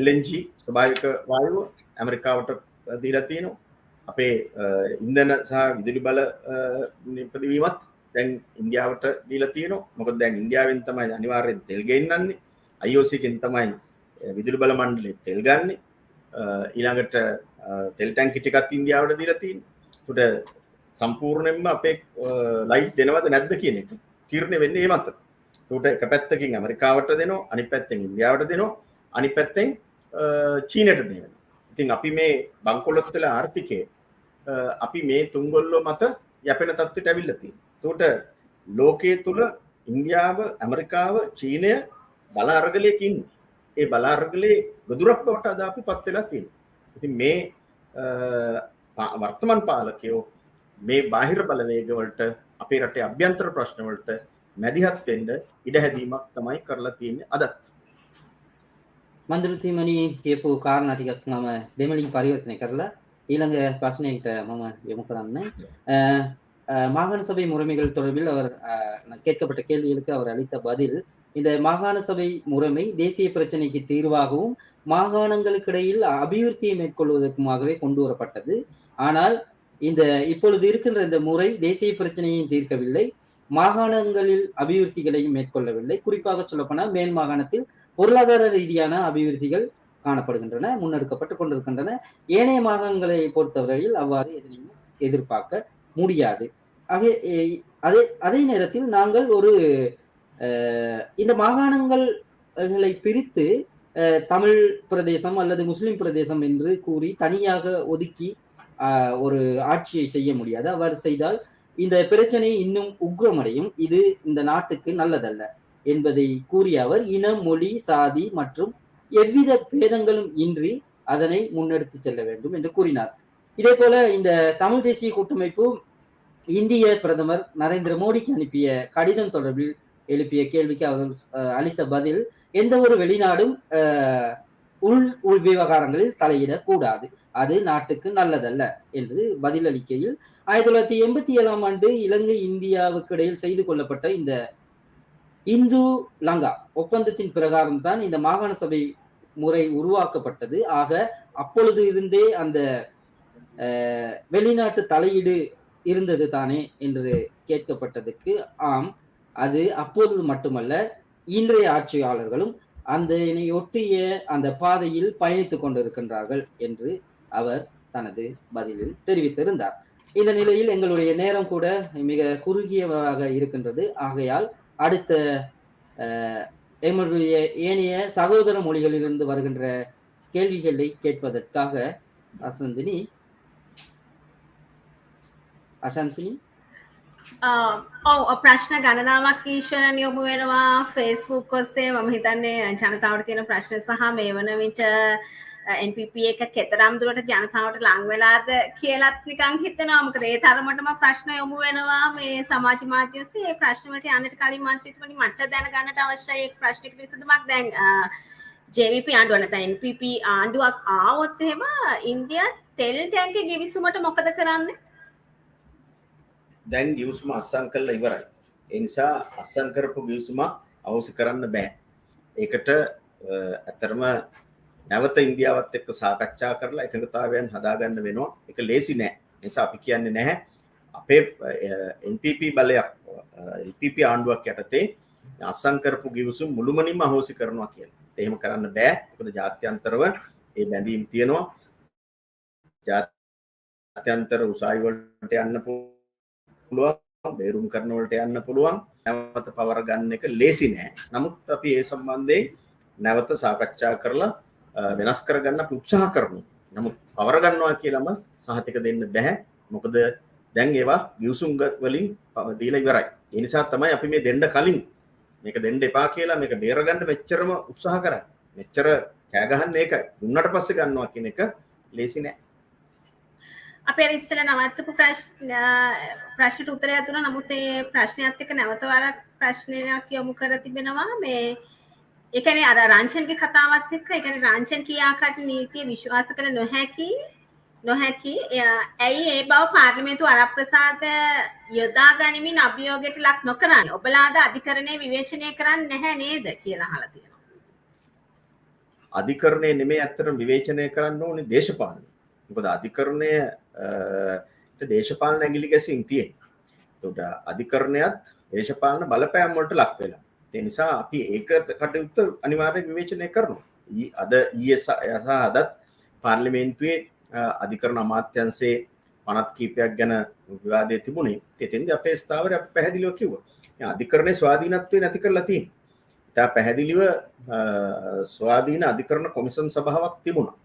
LNG ස්වභාවික වායුව ඇමරිකාවට දීලා තියෙනවා. අපේ ඉන්ධන සහ විදුලි බල නිපදවීමත් දැන් ඉන්දියාවට දීලා තියෙනවා. මොකද දැන් ඉන්දියාවෙන් තමයි අනිවාර්යෙන් තෙල් ගෙන්නන්නේ. IOC කෙන් තමයි විදුලි බල මණ්ඩලයේ තෙල් ගන්නෙ. ඊළඟට තෙල් ටැංකි ටිකක් ඉන්දියාවට දීලා තියෙනවා. ඒකට සම්පූර්ණයෙන්ම අපේ ලයිට් දෙනවද නැද්ද කියන එක තීරණය වෙන්නේ ඒ මත. ඒකට එක පැත්තකින් ඇමරිකාවට දෙනවා, අනිත් පැත්තෙන් ඉන්දියාවට දෙනවා, අනිත් පැත්තෙන් චීනයට දෙනවා. ඉතින් අපි මේ බංකොලොත් වෙලා ආර්ථිකයේ අපි මේ තුන්ගොල්ලෝ මත යැපෙන තත්ත්වයට ඇවිල්ලා තියෙනවා. ඒකට ලෝකයේ තුල ඉන්දියාව, ඇමරිකාව, චීනය බල අරගලයක ඉන්නේ. ඒ බල අරගලේ ගොදුරක් බවට අද අපි පත් වෙලා තියෙනවා. ඉතින් මේ වර්තමාන පාලකයෝ මේ බාහිර බලවේග වලට අපේ රටේ අභ්‍යන්තර ප්‍රශ්න වලට මැදිහත් වෙන්න ඉඩ හැදීමක් තමයි කරලා තියෙන්නේ අදත්. මන්ත්‍රීතුමනි කියපු කාරණා ටිකක් මම දෙමළින් පරිවර්තනය කරලා ඊළඟ ප්‍රශ්නයට මම යොමු කරන්නේ மாகாண சபை முறைமைகள் தொடர்பில் அவர் கேட்கப்பட்ட கேள்விகளுக்கு அவர் அளித்த பதில், இந்த மாகாண சபை முறைமை தேசிய பிரச்சனைக்கு தீர்வாகவும் மாகாணங்களுக்கு இடையில் அபிவிருத்தியை மேற்கொள்வதற்குமாகவே கொண்டு வரப்பட்டது. ஆனால் இந்த இப்பொழுது இருக்கின்ற இந்த முறை தேசிய பிரச்சனையும் தீர்க்கவில்லை, மாகாணங்களில் அபிவிருத்திகளையும் மேற்கொள்ளவில்லை. குறிப்பாக சொல்லப்போனால் மேல் மாகாணத்தில் பொருளாதார ரீதியான அபிவிருத்திகள் காணப்படுகின்றன, முன்னெடுக்கப்பட்டு கொண்டிருக்கின்றன. ஏனைய மாகாணங்களை பொறுத்தவரையில் அவ்வாறு எதனையும் எதிர்பார்க்க முடியாது. அதே நேரத்தில் நாங்கள் ஒரு இந்த மாகாணங்களை பிரித்து தமிழ் பிரதேசம் அல்லது முஸ்லிம் பிரதேசம் என்று கூறி தனியாக ஒதுக்கி ஒரு ஆட்சியை செய்ய முடியாது. அவ்வாறு செய்தால் இந்த பிரச்சனை இன்னும் உக்ரமடையும், இது இந்த நாட்டுக்கு நல்லதல்ல என்பதை கூறிய அவர் இனம், மொழி, சாதி மற்றும் எவ்வித பேதங்களும் இன்றி அதனை முன்னெடுத்து செல்ல வேண்டும் என்று கூறினார். இதே போல இந்த தமிழ் தேசிய கூட்டமைப்பு இந்திய பிரதமர் நரேந்திர மோடிக்கு அனுப்பிய கடிதம் தொடர்பில் எழுப்பிய கேள்விக்கு அவர் அளித்த பதில், எந்த ஒரு வெளிநாடும் உள் விவகாரங்களில் தலையிடக்கூடாது, அது நாட்டுக்கு நல்லதல்ல என்று பதிலளிக்கையில் 1987 ஆண்டு இலங்கை இந்தியாவுக்கு இடையில் செய்து கொள்ளப்பட்ட இந்த இந்து லங்கா ஒப்பந்தத்தின் பிரகாரம் தான் இந்த மாகாண சபை முறை உருவாக்கப்பட்டது. ஆக அப்பொழுது இருந்தே அந்த வெளிநாட்டு தலையீடு இருந்தது தானே என்று கேட்கப்பட்டதற்கு ஆம், அது அப்பொழுது மட்டுமல்ல, இன்றைய ஆட்சியாளர்களும் அந்த ஒட்டிய அந்த பாதையில் பயணித்துக் கொண்டிருக்கின்றார்கள் என்று அவர் தனது பதிலில் தெரிவித்திருந்தார். இந்த நிலையில் எங்களுடைய நேரம் கூட மிக குறுகியவராக இருக்கின்றது. ஆகையால் அடுத்த எங்களுடைய ஏனைய சகோதர மொழிகளிலிருந்து வருகின்ற கேள்விகளை கேட்பதற்காக அசந்தினி ප්‍රශ්න ගණනාවක් ඊශ්වරන් යොමු වෙනවා Facebook ඔස්සේ. මම හිතන්නේ ජනතාවට තියෙන ප්‍රශ්න සහ මේ වන විට NPP එක කෙතරම් දුරට ජනතාවට ලං වෙලාද කියලාත් නිකන් හිතෙනවා. මොකද ඒ තරමටම ප්‍රශ්න යොමු වෙනවා මේ සමාජ මාධ්‍ය ඔස්සේ. ඒ ප්‍රශ්න වලට යන්නට කලින් මන්ත්‍රීතුමනි මට දැනගන්නට අවශ්‍යයි එක් ප්‍රශ්නයකට විසඳුමක්. දැන් JVP ආණ්ඩුව නැත්නම් NPP ආණ්ඩුවක් ආවොත් එහෙම ඉන්දියා තෙල් ටැංකිය ගිවිසුමට මොකද කරන්නේ? දැන් ගිවිසුම අත්සන් කළා ඉවරයි. ඒ නිසා අත්සන් කරපු ගිවිසුම අවශ්‍ය කරන්න බෑ. ඒකට ඇත්තටම නැවත ඉන්දියාවත් එක්ක සාකච්ඡා කරලා එකඟතාවයන් හදාගන්න වෙනවා. ඒක ලේසි නෑ. ඒ නිසා අපි කියන්නේ නැහැ අපේ NPP බලයක් LPP ආණ්ඩුවක් යටතේ අත්සන් කරපු ගිවිසුම මුළුමනින්ම අවශ්‍ය කරනවා කියලා. එහෙම කරන්න බෑ. මොකද ජාත්‍යන්තරව ඒ බැඳීම් තියෙනවා. ජාත්‍යන්තර උසාවි වලට යන්න පුළුවන්, බේරුම් කරන වලට යන්න පුළුවන්. නැවත පවර ගන්න එක ලේසි නෑ. නමුත් අපි ඒ සම්බන්ධයෙන් නැවත සාකච්ඡා කරලා වෙනස් කරගන්න අපි උත්සාහ කරනවා. නමුත් පවර ගන්නවා කියලාම සහතික දෙන්න බෑ. මොකද දැන් ඒවා ගිවිසුම් වලින් දීලා ඉවරයි. ඒ නිසා තමයි අපි මේ දෙන්න කලින් මේක දෙන්න එපා කියලා මේක බේරගන්න මෙච්චරම උත්සාහ කරන්නේ. මෙච්චර කෑ ගහන්නේ ඒකයි. දුන්නට පස්සේ ගන්නවා කියන එක ලේසි නෑ. අපි අර ඉස්සෙල්ලා නවත්තපු ප්‍රශ්නට උත්තරයක් දුන්නා. නමුත් ඒ ප්‍රශ්නයත් එක්ක නැවත වරක් ප්‍රශ්නයක් යොමු කර තිබෙනවා. මේ ඒ කියන්නේ අර රංචන්ගේ කතාවත් එක්ක, ඒ කියන්නේ රංචන් කියාකට නීතිය විශ්වාස කළ නොහැකි ඇයි ඒ බව පාර්ලිමේන්තුව අරප්‍රසාද යොදා ගනිමින් අභියෝගයට ලක් නොකරන්නේ? ඔබලාද අධිකරණය විවේචනය කරන්නේ නැහැ නේද කියලා අහලා තියෙනවා. අධිකරණය නෙමෙයි ඇත්තටම විවේචනය කරන්න ඕනේ දේශපාලනය. මොකද අධිකරණය දේශපාලන ඇඟිලි ගැසීම් තියෙනවා. ඒකට අධිකරණයත් දේශපාලන බලපෑම් වලට ලක් වෙලා. ඒ නිසා අපි ඒක කටයුත්ත අනිවාර්යයෙන් විවේචනය කරනවා. අද ඊයේ සහ අදත් පාර්ලිමේන්තුවේ අධිකරණ අමාත්‍යාංශයේ පනත් කීපයක් ගැන විවාදයේ තිබුණේ. එතෙන්දී අපේ ස්ථාවරය අපි පැහැදිලිව කිව්වා. අධිකරණයේ ස්වාධීනත්වය නැති කරලා තියෙනවා. ඉතා පැහැදිලිව ස්වාධීන අධිකරණ කොමිෂන් සභාවක් තිබුණා.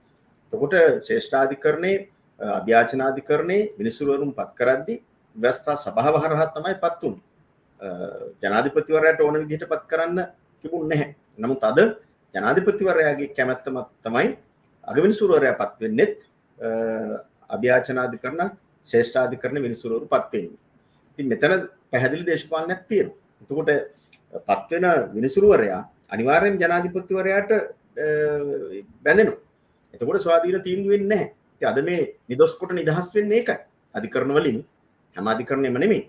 එතකොට ශ්‍රේෂ්ඨාධිකරණයේ අභ්‍යාචනාධිකරණයේ මිනිසුරුවරුන් පත් කරද්දී ව්‍යවස්ථා සභාව හරහා තමයි පත් වුනේ. ජනාධිපතිවරයාට ඕන විදිහට පත් කරන්න තිබුණේ නැහැ. නමුත් අද ජනාධිපතිවරයාගේ කැමැත්ත මත තමයි අගවිනිසුරුවරයා පත් වෙන්නේත් අභ්‍යාචනාධිකරණ ශ්‍රේෂ්ඨාධිකරණ මිනිසුරුවරු පත් වෙන්නේ. ඉතින් මෙතන පැහැදිලි දේශපාලනයක් තියෙනවා. එතකොට පත් වෙන විනිසුරුවරයා අනිවාර්යයෙන් ජනාධිපතිවරයාට බැඳෙනවා. එතකොට ස්වාධීන තීන්දුව වෙන්නේ නැහැ. අද මේ නිදොස් කොට නිදහස් වෙන්නේ ඒකයි. අධිකරණ වලින් හැම අධිකරණෙම නෙමෙයි.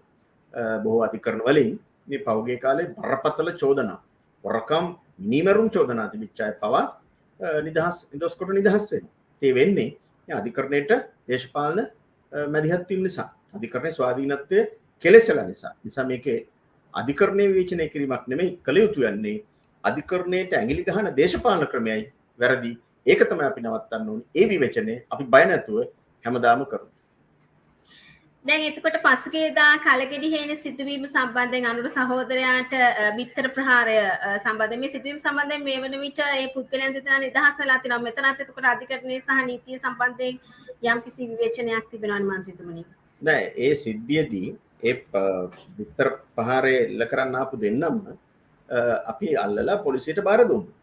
බොහෝ අධිකරණ වලින් මේ පෞගේ කාලේ බරපතල චෝදනා වරකම් මිනිමරුම් චෝදනා තිබිච්ච අය පවා නිදොස් කොට නිදහස් වෙනවා. ඒ වෙන්නේ අධිකරණයට දේශපාලන මැදිහත් වීම නිසා. අධිකරණයේ ස්වාධීනත්වය කෙලෙසලා නිසා. නිසා මේකේ අධිකරණයේ විවේචනය කිරීමක් නෙමෙයි කළ යුතු යන්නේ අධිකරණයට ඇඟිලි ගහන දේශපාලන ක්‍රමයයි වැරදි. ඒක තමයි අපි නවත්තන්න ඕනේ. ඒ විවේචනය අපි බය නැතුව හැමදාම කරමු. දැන් එතකොට පසුගියදා කලගෙඩි හේන සිදුවීම සම්බන්ධයෙන් අනුර සහෝදරයාට බිත්තර ප්‍රහාරය සම්බන්ධයෙන් මේ සිදුවීම සම්බන්ධයෙන් මේ වන විට ඒ පුද්ගලයන් දෙදෙනා නිදහස් වෙලා තිනවා. මෙතනත් එතකොට අධිකරණයේ සහ නීතිය සම්බන්ධයෙන් යම්කිසි විවේචනයක් තිබෙනවද මන්ත්‍රීතුමනි? නෑ ඒ සිද්ධියේදී ඒ බිත්තර ප්‍රහාරය එල්ල කරන්න ආපු දෙන්නම අපි අල්ලලා පොලිසියට බාර දුන්නා.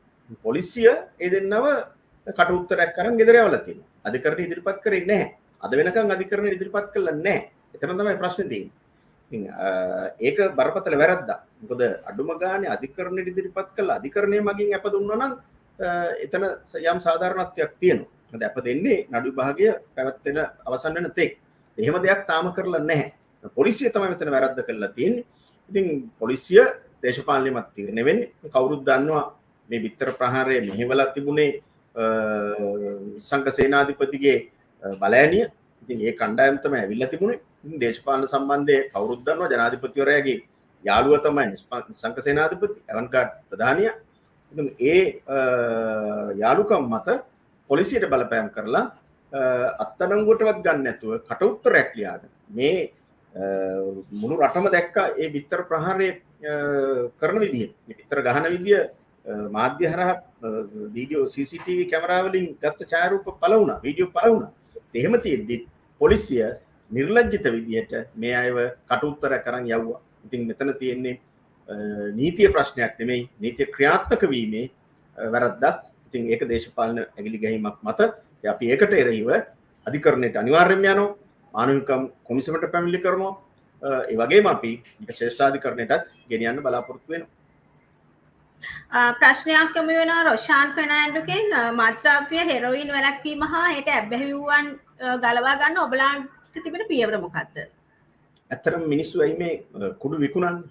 පොලිසිය ඒ දෙන්නව කට උත්තරයක් කරන් ගෙදර යවලා තියෙනවා. අධිකරණය ඉදිරිපත් කරේ නැහැ. අද වෙනකන් අධිකරණය ඉදිරිපත් කළා නැහැ. එතන තමයි ප්‍රශ්නේ තියෙන්නේ. ඉතින් ඒක බරපතල වැරද්දක්. මොකද අඩුම ගානේ අධිකරණය ඉදිරිපත් කළා අධිකරණය මගින් අප දුන්නා නම් එතන යම් සාධාරණත්වයක් තියෙනවා. මොකද අප දෙන්නේ නඩු විභාගය පැවැත්වෙන අවසන් වෙන තෙක්. එහෙම දෙයක් තාම කරලා නැහැ. පොලිසිය තමයි මෙතන වැරද්ද කරලා තියෙන්නේ. ඉතින් පොලිසිය දේශපාලනයමත් තීරණය වෙන්නේ. කවුරුත් දන්නවා මේ බිත්තර ප්‍රහාරය මෙහෙवला තිබුණේ සංඝ සේනාධිපතිගේ බලෑනිය. ඉතින් ඒ කණ්ඩායම තමයි ඇවිල්ලා තිබුණේ. ඉතින් දේශපාලන සම්බන්ධයේ කවුරුත් දන්නවා ජනාධිපතිවරයාගේ යාළුවා තමයි සංඝ සේනාධිපති අවන්ගාඩ් ප්‍රධානියා. ඉතින් ඒ යාළුකම් මත පොලිසියට බලපෑම් කරලා අත්අඩංගුවටවත් ගන්න නැතුව කට උත්තරයක් ලියාගෙන මේ මුළු රටම දැක්කා ඒ බිත්තර ප්‍රහාරය කරන විදිය. මේ බිත්තර ගහන විදිය මාධ්‍ය හරහා වීඩියෝ CCTV කැමරා වලින් ගත්ත ඡායාරූප පළ වුණා, වීඩියෝ පළ වුණා. එහෙම තියෙද්දි පොලිසිය නිර්ලජ්ජිත විදියට මේ අයව කට උත්තරයක් කරන් යවුවා. ඉතින් මෙතන තියෙන්නේ නීතිය ප්‍රශ්නයක් නෙමෙයි, නීතිය ක්‍රියාත්මක වීමේ වැරද්දක්. ඉතින් ඒක දේශපාලන ඇගිලි ගැනීමක් මත අපි ඒකට එරෙහිව අධිකරණයට අනිවාර්යයෙන්ම යනවා. මානවිකම් කොමිසමට පැමිණිලි කරනවා. ඒ වගේම අපි මේක ශ්‍රේෂ්ඨාධිකරණයටත් ගෙනියන්න බලාපොරොත්තු වෙනවා. ප්‍රශ්නයක් යොමු වෙනවා රොෂාන් ෆර්නෑන්ඩෝගෙන් මත්ද්‍රව්‍ය හෙරොයින් වැළැක්වීම හා ඒට ඇබ්බැහි වූවන් ගලවා ගන්න ඔබලාට තිබෙන පියවර මොකක්ද? ඇත්තටම මිනිස්සු ඇයි මේ කුඩු විකුණන්නේ?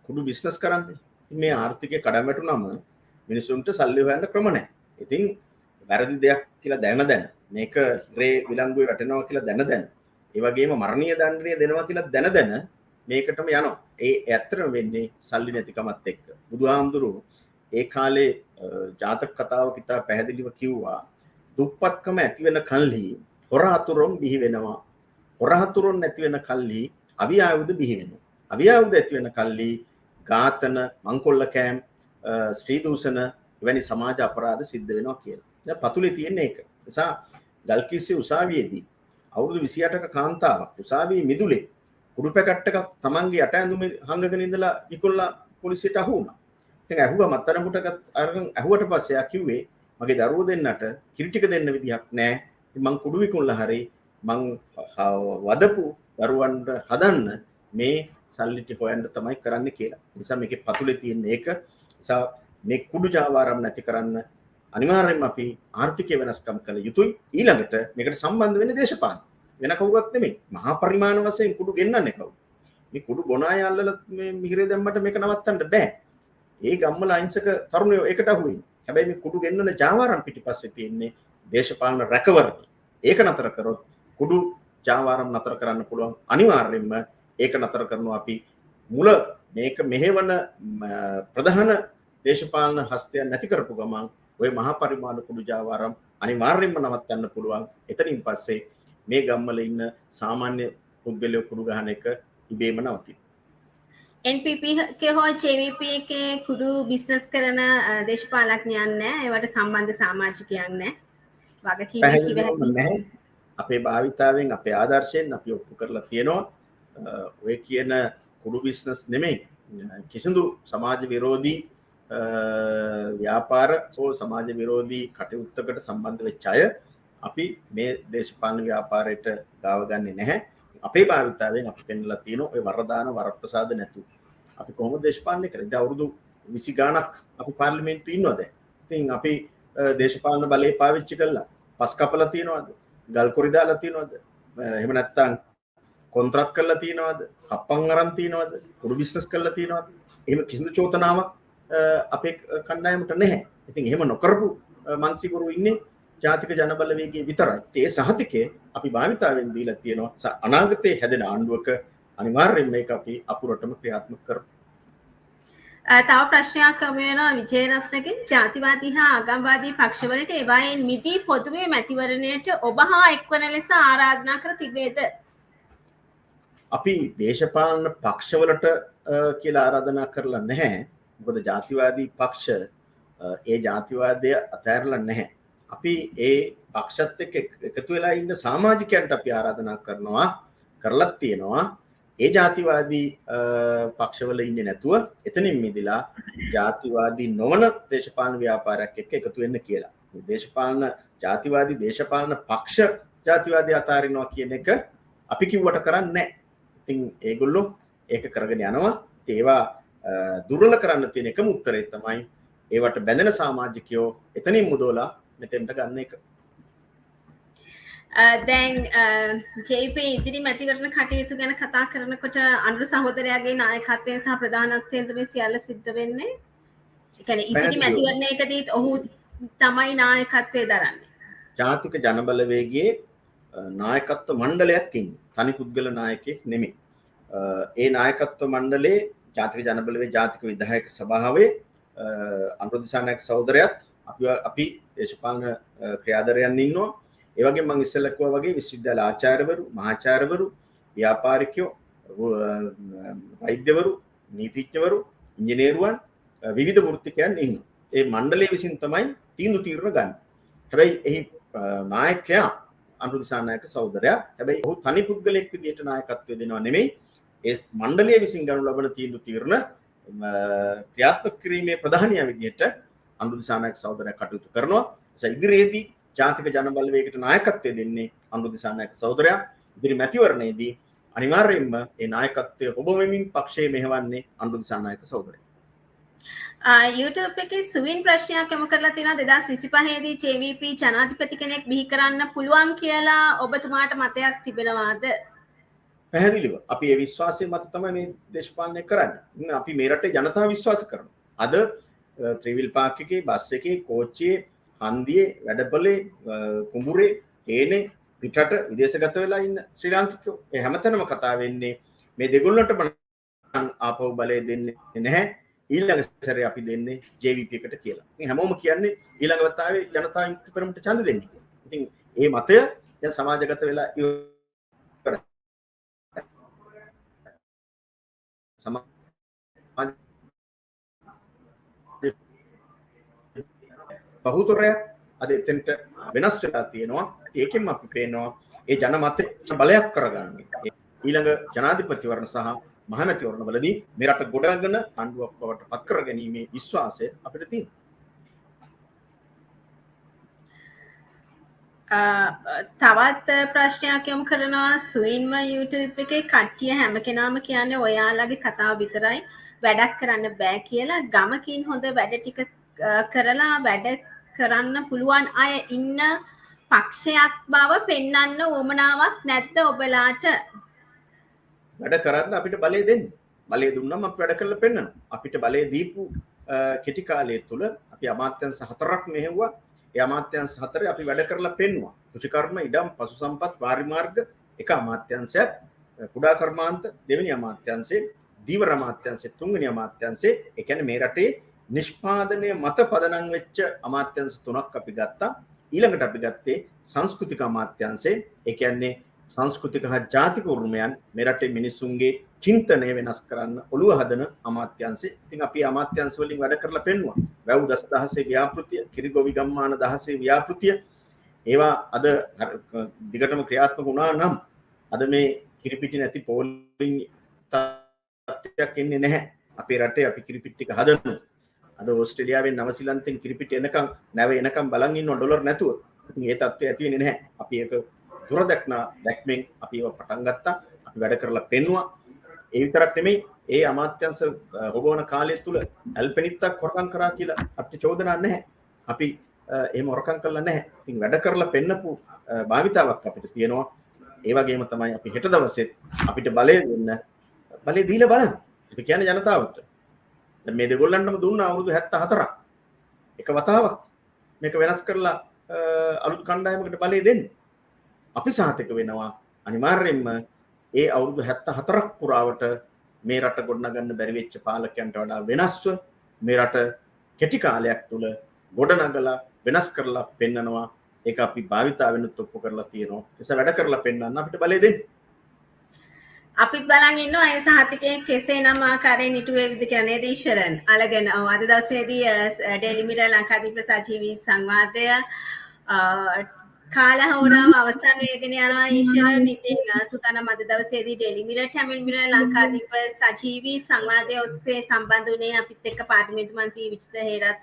කුඩු බිස්නස් කරන්නේ? මේ ආර්ථිකය කඩම් වැටුනම මිනිසුන්ට සල්ලි හොයන්න ක්‍රම නැහැ. ඉතින් වැරදි දෙයක් කියලා දැන මේක හිරේ විලංගුවේ රැටෙනවා කියලා දැන ඒ වගේම මරණීය දඬුවම් දෙනවා කියලා දැන මේකටම යනවා. ඒ ඇත්තටම වෙන්නේ සල්ලි නැතිකමත් එක්ක. බුදුහාමුදුරුවෝ ඒ කාලේ ජාතක කතාවක ඉතා පැහැදිලිව කිව්වා දුප්පත්කම ඇති වෙන කල්හි හොර හතුරුන් බිහි වෙනවා. හොර හතුරුන් නැති වෙන කල්හි අවි ආයුධ බිහි වෙනවා. අවි ආයුධ ඇති වෙන කල්හි ඝාතන, මංකොල්ල කෑම්, ස්ත්‍රී දූෂණ එවැනි සමාජ අපරාධ සිද්ධ වෙනවා කියලා. දැන් පතුලේ තියෙන එක. නිසා ගල්කිස්සේ උසාවියේදී අවුරුදු 28ක කාන්තාවක් උසාවියේ මිදුලේ කුඩු පැකට් එකක් තමන්ගේ යට ඇඳුමේ හංගගෙන ඉඳලා විකුණලා පොලිසියට අහු වුණා. ඉතින් ඇහුවා මත්තරමුටක අරගෙන ඇහුවට පස්සේ ආ කිව්වේ මගේ දරුවෝ දෙන්නට කිරි ටික දෙන්න විදිහක් නැහැ. ඉතින් මං කුඩු විකුණලා හරි මං වදපු දරුවන්ට හදන්න මේ සල්ලි ටික හොයන්න තමයි කරන්න කියලා. නිසා මේකේ පතුලේ තියෙන එක නිසා මේ කුඩු ජාවාරම් නැති කරන්න අනිවාර්යයෙන්ම අපි ආර්ථිකය වෙනස්කම් කළ යුතුයි. ඊළඟට මේකට සම්බන්ධ වෙන්නේ දේශපාලන. වෙන කවුරුත් නෙමෙයි. මහා පරිමාණ වශයෙන් කුඩු ගෙන්නන්නේ කවුද? මේ කුඩු බොන අය අල්ලලා මේ මිහිරේ දැම්මට මේක නවත්තන්න බෑ. ඒ ගම්වල අහිංසක තරුණයෝ ඒකට අහු වෙන්නේ. හැබැයි මේ කුඩු ගෙන්නන ජාවාරම් පිටිපස්සේ තියෙන්නේ දේශපාලන රැකවරණ. ඒක නතර කරොත් කුඩු ජාවාරම් නතර කරන්න පුළුවන්. අනිවාර්යයෙන්ම ඒක නතර කරනවා අපි මුල මේක මෙහෙවන ප්‍රධාන දේශපාලන හස්තය නැති කරපු ගමන් ඔය මහා පරිමාණ කුඩු ජාවාරම් අනිවාර්යයෙන්ම නවත්තන්න පුළුවන්. එතනින් පස්සේ මේ ගම්වල ඉන්න සාමාන්‍ය පුද්ගලයෝ කුඩු ගහන එක ඉබේම නවතිනවා. NPP के हो JVP के कुडू बिजनेस කරන දේශපාලඥයන් නැහැ. ඒවට සම්බන්ධ සමාජිකයන් නැහැ. වගකීමක් නැහැ. අපේ භාවිතාවෙන් අපේ ආදර්ශයෙන් අපි ඔප්පු කරලා තියෙනවා. ඔය කියන කුඩු බිස්නස් නෙමෙයි. කිසිදු සමාජ විරෝධී ව්‍යාපාර හෝ සමාජ විරෝධී කටයුත්තකට සම්බන්ධ වෙච්ච අය අපි මේ දේශපාලන ව්‍යාපාරයට ගාව ගන්නේ නැහැ. අපේ භාවිතාවෙන් අපි පෙන්නලා තියෙනවා ඔය වරදාන වරප්‍රසාද නැතුව. අපි කොහොමද දේශපාලනය කරන්නේ? දැන් අවුරුදු 20 ගාණක් අපි පාර්ලිමේන්තුවේ ඉන්නවා දැන්. ඉතින් අපි දේශපාලන බලය පාවිච්චි කළා පස් කපලා තියනවාද? ගල් කොරි දාලා තියනවද? එහෙම නැත්නම් කොන්ත්‍රාත් කරලා තියනවද? කප්පන් අරන් තියනවද? කුඩු බිස්නස් කරලා තියනවද? එහෙම කිසිදු චෝදනාවක් අපේ කණ්ඩායමට නැහැ. ඉතින් එහෙම නොකරපු മന്ത്രിවරු ඉන්නේ ජාතික ජනබලවේගයේ විතරයි. ඒ සහතිකේ අපි භාවිතාවෙන් දීලා තියෙනවා. අනාගතයේ හැදෙන ආණ්ඩුවක අනිවාර්යයෙන් මේක අපි අපුරටම ක්‍රියාත්මක කරමු. තව ප්‍රශ්නයක් වෙනවා විජේරත්නගෙන්. ජාතිවාදී හා ආගම්වාදී පක්ෂවලට ඒවායෙන් මිදී පොදුවේ මැතිවරණයට ඔබ හා එක්වන ලෙස ආරාධනා කර තිබේද? අපි දේශපාලන පක්ෂවලට කියලා ආරාධනා කරලා නැහැ. මොකද ජාතිවාදී පක්ෂ ඒ ජාතිවාදය අතහැරලා නැහැ. අපි ඒ පක්ෂත් එක්ක එකතු වෙලා ඉන්න සමාජිකයන්ට අපි ආරාධනා කරලා තියෙනවා. ඒ ජාතිවාදී පක්ෂවල ඉන්නේ නැතුව එතනින් මිදලා ජාතිවාදී නොවන දේශපාලන ව්‍යාපාරයක් එක්ක එකතු වෙන්න කියලා. ජාතිවාදී දේශපාලන පක්ෂ ජාතිවාදී අතාරිනවා කියන එක අපි කිව්වට කරන්නේ නැහැ. ඉතින් ඒගොල්ලෝ ඒක කරගෙන යනවා. ඒවා දුර්වල කරන්න තියෙන එකම උත්තරේ තමයි ඒවට බැඳෙන සමාජිකයෝ එතනින් මුදවලා මෙතෙන්ට ගන්න එක. දැන් ජේ.පී ඉදිරි මැතිවරණ කටයුතු ගැන කතා කරනකොට අනුර සහෝදරයාගේ නායකත්වයෙන් සහ ප්‍රධානත්වයෙන්ද මේ සියල්ල සිද්ධ වෙන්නේ? ඒ කියන්නේ ඉදිරි මැතිවරණයකදීත් ඔහු තමයි නායකත්වයේ දරන්නේ. ජාතික ජනබලවේගයේ නායකත්ව මණ්ඩලයක් ඉන්නේ. තනි පුද්ගල නායකයෙක් නෙමෙයි. ඒ නායකත්ව මණ්ඩලයේ ජාතික ජනබලවේගයේ ජාතික විධායක සභාවේ අනුර දිසානායක සහෝදරයාත් අපි දේශපාලන ක්‍රියාධරයන් ඉන්නවා. ඒ වගේම මම ඉස්සෙල්ලා කිව්වා වගේ විශ්වවිද්‍යාල ආචාර්යවරු, මහාචාර්යවරු, ව්‍යාපාරිකයෝ, වෛද්‍යවරු, නීතිඥවරු, ඉංජිනේරුවන් විවිධ වෘත්තිකයන් ඉන්නවා. ඒ මණ්ඩලය විසින් තමයි තීන්දුව తీරන ගන්න. හැබැයි එහි නායකයා අනුර දිසානායක සහෝදරයා. හැබැයි ඔහු තනි පුද්ගලයෙක් විදිහට නායකත්වය දෙනවා නෙමෙයි. ඒ මණ්ඩලය විසින් ගනු ලබන තීන්දුව తీරන ක්‍රියාත්මක කිරීමේ ප්‍රධානියා විදිහට අනුර දිසානායක සහෝදරයා කටයුතු කරනවා. ඉදිරියේදී ජාතික ජනබලවේගයට නායකත්වය දෙන්නේ අනුර දිසානායක සහෝදරයා. ඉදිරි මැතිවරණයේදී අනිවාර්යයෙන්ම ඒ නායකත්වය ඔබ වෙමින් පක්ෂයේ මෙහෙවන්නේ අනුර දිසානායක සහෝදරයා. YouTube එකේ සුවින් ප්‍රශ්නයක් යොමු කරලා තියෙනවා 2025 දී JVP ජනාධිපති කෙනෙක් බිහි කරන්න පුළුවන් කියලා ඔබතුමාට මතයක් තිබෙනවාද? පැහැදිලිව අපි ඒ විශ්වාසය මත තමයි මේ දේශපාලනය කරන්නේ. අපි මේ රටේ ජනතාව විශ්වාස කරනවා. අද ත්‍රිවිල් පාක් එකේ, බස් එකේ, කෝච්චියේ, හන්දියේ, වැඩපොලේ, කුඹුරේ, හේනේ පිටරට විදේශගත වෙලා ඉන්න ශ්‍රී ලාංකිකයෝ ඒ හැමතැනම කතා වෙන්නේ මේ දෙගොල්ලන්ට ආපහු බලය දෙන්නේ නැහැ. ඊළඟ සැරේ අපි දෙන්නේ JVP එකට කියලා. ඉතින් හැමෝම කියන්නේ ඊළඟ වතාවේ ජනතා විමුක්ති පෙරමුණට ඡන්ද දෙන්නේ කියලා. ඉතින් මේ මතය දැන් සමාජගත වෙලා ඉවරයි. බහුතරයක් අද එතෙන්ට වෙනස් වෙලා තියෙනවා. ඒකෙන් අපි පේනවා ඒ ජනමතය බලයක් කරගන්න. ඊළඟ ජනාධිපතිවරණ සහ මහමැතිවරණ වලදී මේ රට ගොඩනගන ආණ්ඩුවක් බවට පත් කර ගැනීමේ විශ්වාසය අපිට තියෙනවා. තවත් ප්‍රශ්නයක් යොමු කරනවා සුවින්ම YouTube එකේ කට්ටිය හැම කෙනාම කියන්නේ ඔයාලගේ කතාව විතරයි වැඩක් කරන්න බෑ කියලා. ගමකින් හොඳ වැඩ ටික කරලා වැඩ කරන්න පුළුවන් අය ඉන්න පක්ෂයක් බව පෙන්වන්න උවමනාවක් නැද්ද ඔබලාට? වැඩ කරන්න අපිට බලය දෙන්න. බලය දුන්නම අපි වැඩ කරලා පෙන්නනවා. අපිට බලය දීපු කෙටි කාලය තුල අපි අමාත්‍යංශ 4ක් මෙහෙව්වා. ඒ අමාත්‍යංශ 4 අපි වැඩ කරලා පෙන්නුවා. කෘෂිකර්ම, ඉඩම්, පශු සම්පත්, වාරි මාර්ග එක අමාත්‍යංශයක්, කුඩා කර්මාන්ත දෙවෙනි අමාත්‍යංශේ, දීවර අමාත්‍යංශේ තුන්වෙනි අමාත්‍යංශේ. ඒ කියන්නේ මේ රටේ නිෂ්පාදනයේ මත පදනම් වෙච්ච අමාත්‍යංශ 3ක් අපි ගත්තා. ඊළඟට අපි ගත්තේ සංස්කෘතික අමාත්‍යංශේ. ඒ කියන්නේ සංස්කෘතික හා ජාතික උරුමයන් මේ රටේ මිනිසුන්ගේ චින්තනය වෙනස් කරන්න ඔළුව හදන අමාත්‍යංශේ. ඉතින් අපි අමාත්‍යංශ වලින් වැඩ කරලා පෙන්නුවා. වැව් දහසේ ව්‍යාපෘතිය, කිරිගොවි ගම්මාන දහසේ ව්‍යාපෘතිය ඒවා අද දිගටම ක්‍රියාත්මක වුණා නම් අද මේ කිරිපිටි නැති පෝලිං තත්ත්වයක් එන්නේ නැහැ. අපේ රටේ අපි කිරිපිටි ටික හදනවා. අද ඕස්ට්‍රේලියාවෙන් නවසීලන්තෙන් කිරිපිටි එනකම් නැව එනකම් බලන් ඉන්නවා ඩොලර් නැතුව. ඉතින් ඒ තත්ත්වය ඇති වෙන්නේ නැහැ. අපි ඒක දැක්මෙන් අපි ඒව පටන් ගත්තා. අපි වැඩ කරලා පෙන්නුවා. ඒ විතරක් නෙමෙයි ඒ අමාත්‍යංශ හොබවන කාලය තුල ඇල්පෙනිත්තක් හොරකම් කරා කියලා අපිට චෝදනා නැහැ. අපි එහෙම හොරකම් කරලා නැහැ. ඉතින් වැඩ කරලා පෙන්නපු භාවිතාවක් අපිට තියෙනවා. ඒ වගේම තමයි අපි හෙට දවසේ අපිට බලය දෙන්න බලය දීලා බලන්න. අපි කියන්නේ ජනතාවට. දැන් මේ දෙගොල්ලන්ටම දුන්නා අවුරුදු 74ක්. එක වතාවක් මේක වෙනස් කරලා අලුත් කණ්ඩායමකට බලය දෙන්න. අපි සාතික වෙනවා අනිවාර්යයෙන්ම ඒ අවුරුදු 74ක් පුරාවට මේ රට ගොඩනගන්න බැරි වෙච්ච පාලකයන්ට වඩා වෙනස්ව මේ රට කෙටි කාලයක් තුල ගොඩනගලා වෙනස් කරලා පෙන්නනවා. ඒක අපි භාවිතාවෙනුත් ඔප්පු කරලා තියෙනවා. ඒක වැඩ කරලා පෙන්නන්න අපිට බලය දෙන්න. අපිත් බලන් ඉන්නවා ඒ සහතිකයෙන් කෙසේනම් ආකාරයෙන් ඉටුවේවිද කියලා නේද ඊශ්වරන්. අලගෙන අද දවසේදී ඩේලි මිරර් ලංකාදීප සජීවී සංවාදය කාලහවුරාව අවසන් වෙගෙන යනවා ඊශ්වරන්. ඉතින් සුතනම් අද දවසේදී daily mirror Tamil mirror Lankadeepa සජීවී සංවාදය ඔස්සේ සම්බන්ධ වුණේ අපිත් එක්ක පාර්ලිමේන්තු මන්ත්‍රී විජිත හේරත්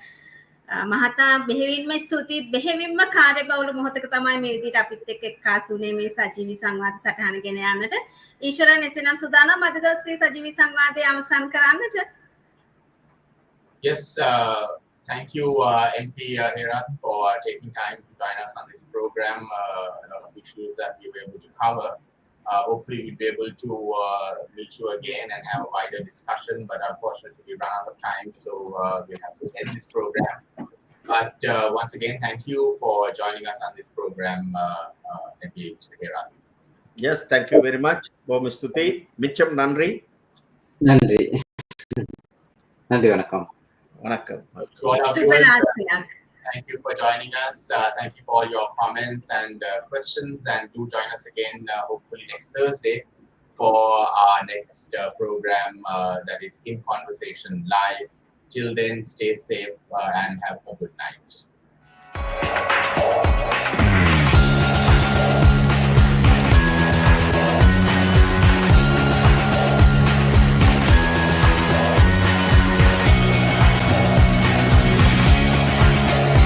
මහතා. බෙහෙවින්ම ස්තුතියි. බෙහෙවින්ම කාර්යබහුල මොහොතක තමයි මේ විදිහට අපිත් එක්ක එක්කාසුනේ මේ සජීවී සංවාද සටහන ගෙන යන්නට. ඊශ්වරන් එසේනම් සූදානම් අද දවසේ සජීවී සංවාදය අවසන් කරන්නට. Yes, thank you, MP Herath, for taking time to join us on this program. A lot of issues that we were able to cover. Hopefully, we'll be able to meet you again and have a wider discussion. But unfortunately, we ran out of time, so we'll have to end this program. But once again, thank you for joining us on this program, MP Herath. Yes, thank you very much. Bom stuti. Micham Nandri. நன்றி நன்றி வணக்கம் Vanakkam. To all our සුබ viewers, රාත්‍රියක්. thank you for joining us. Thank you for all your comments and questions. And do join us again, hopefully next Thursday, for our next program that is In Conversation Live. Till then, stay safe and have a good night.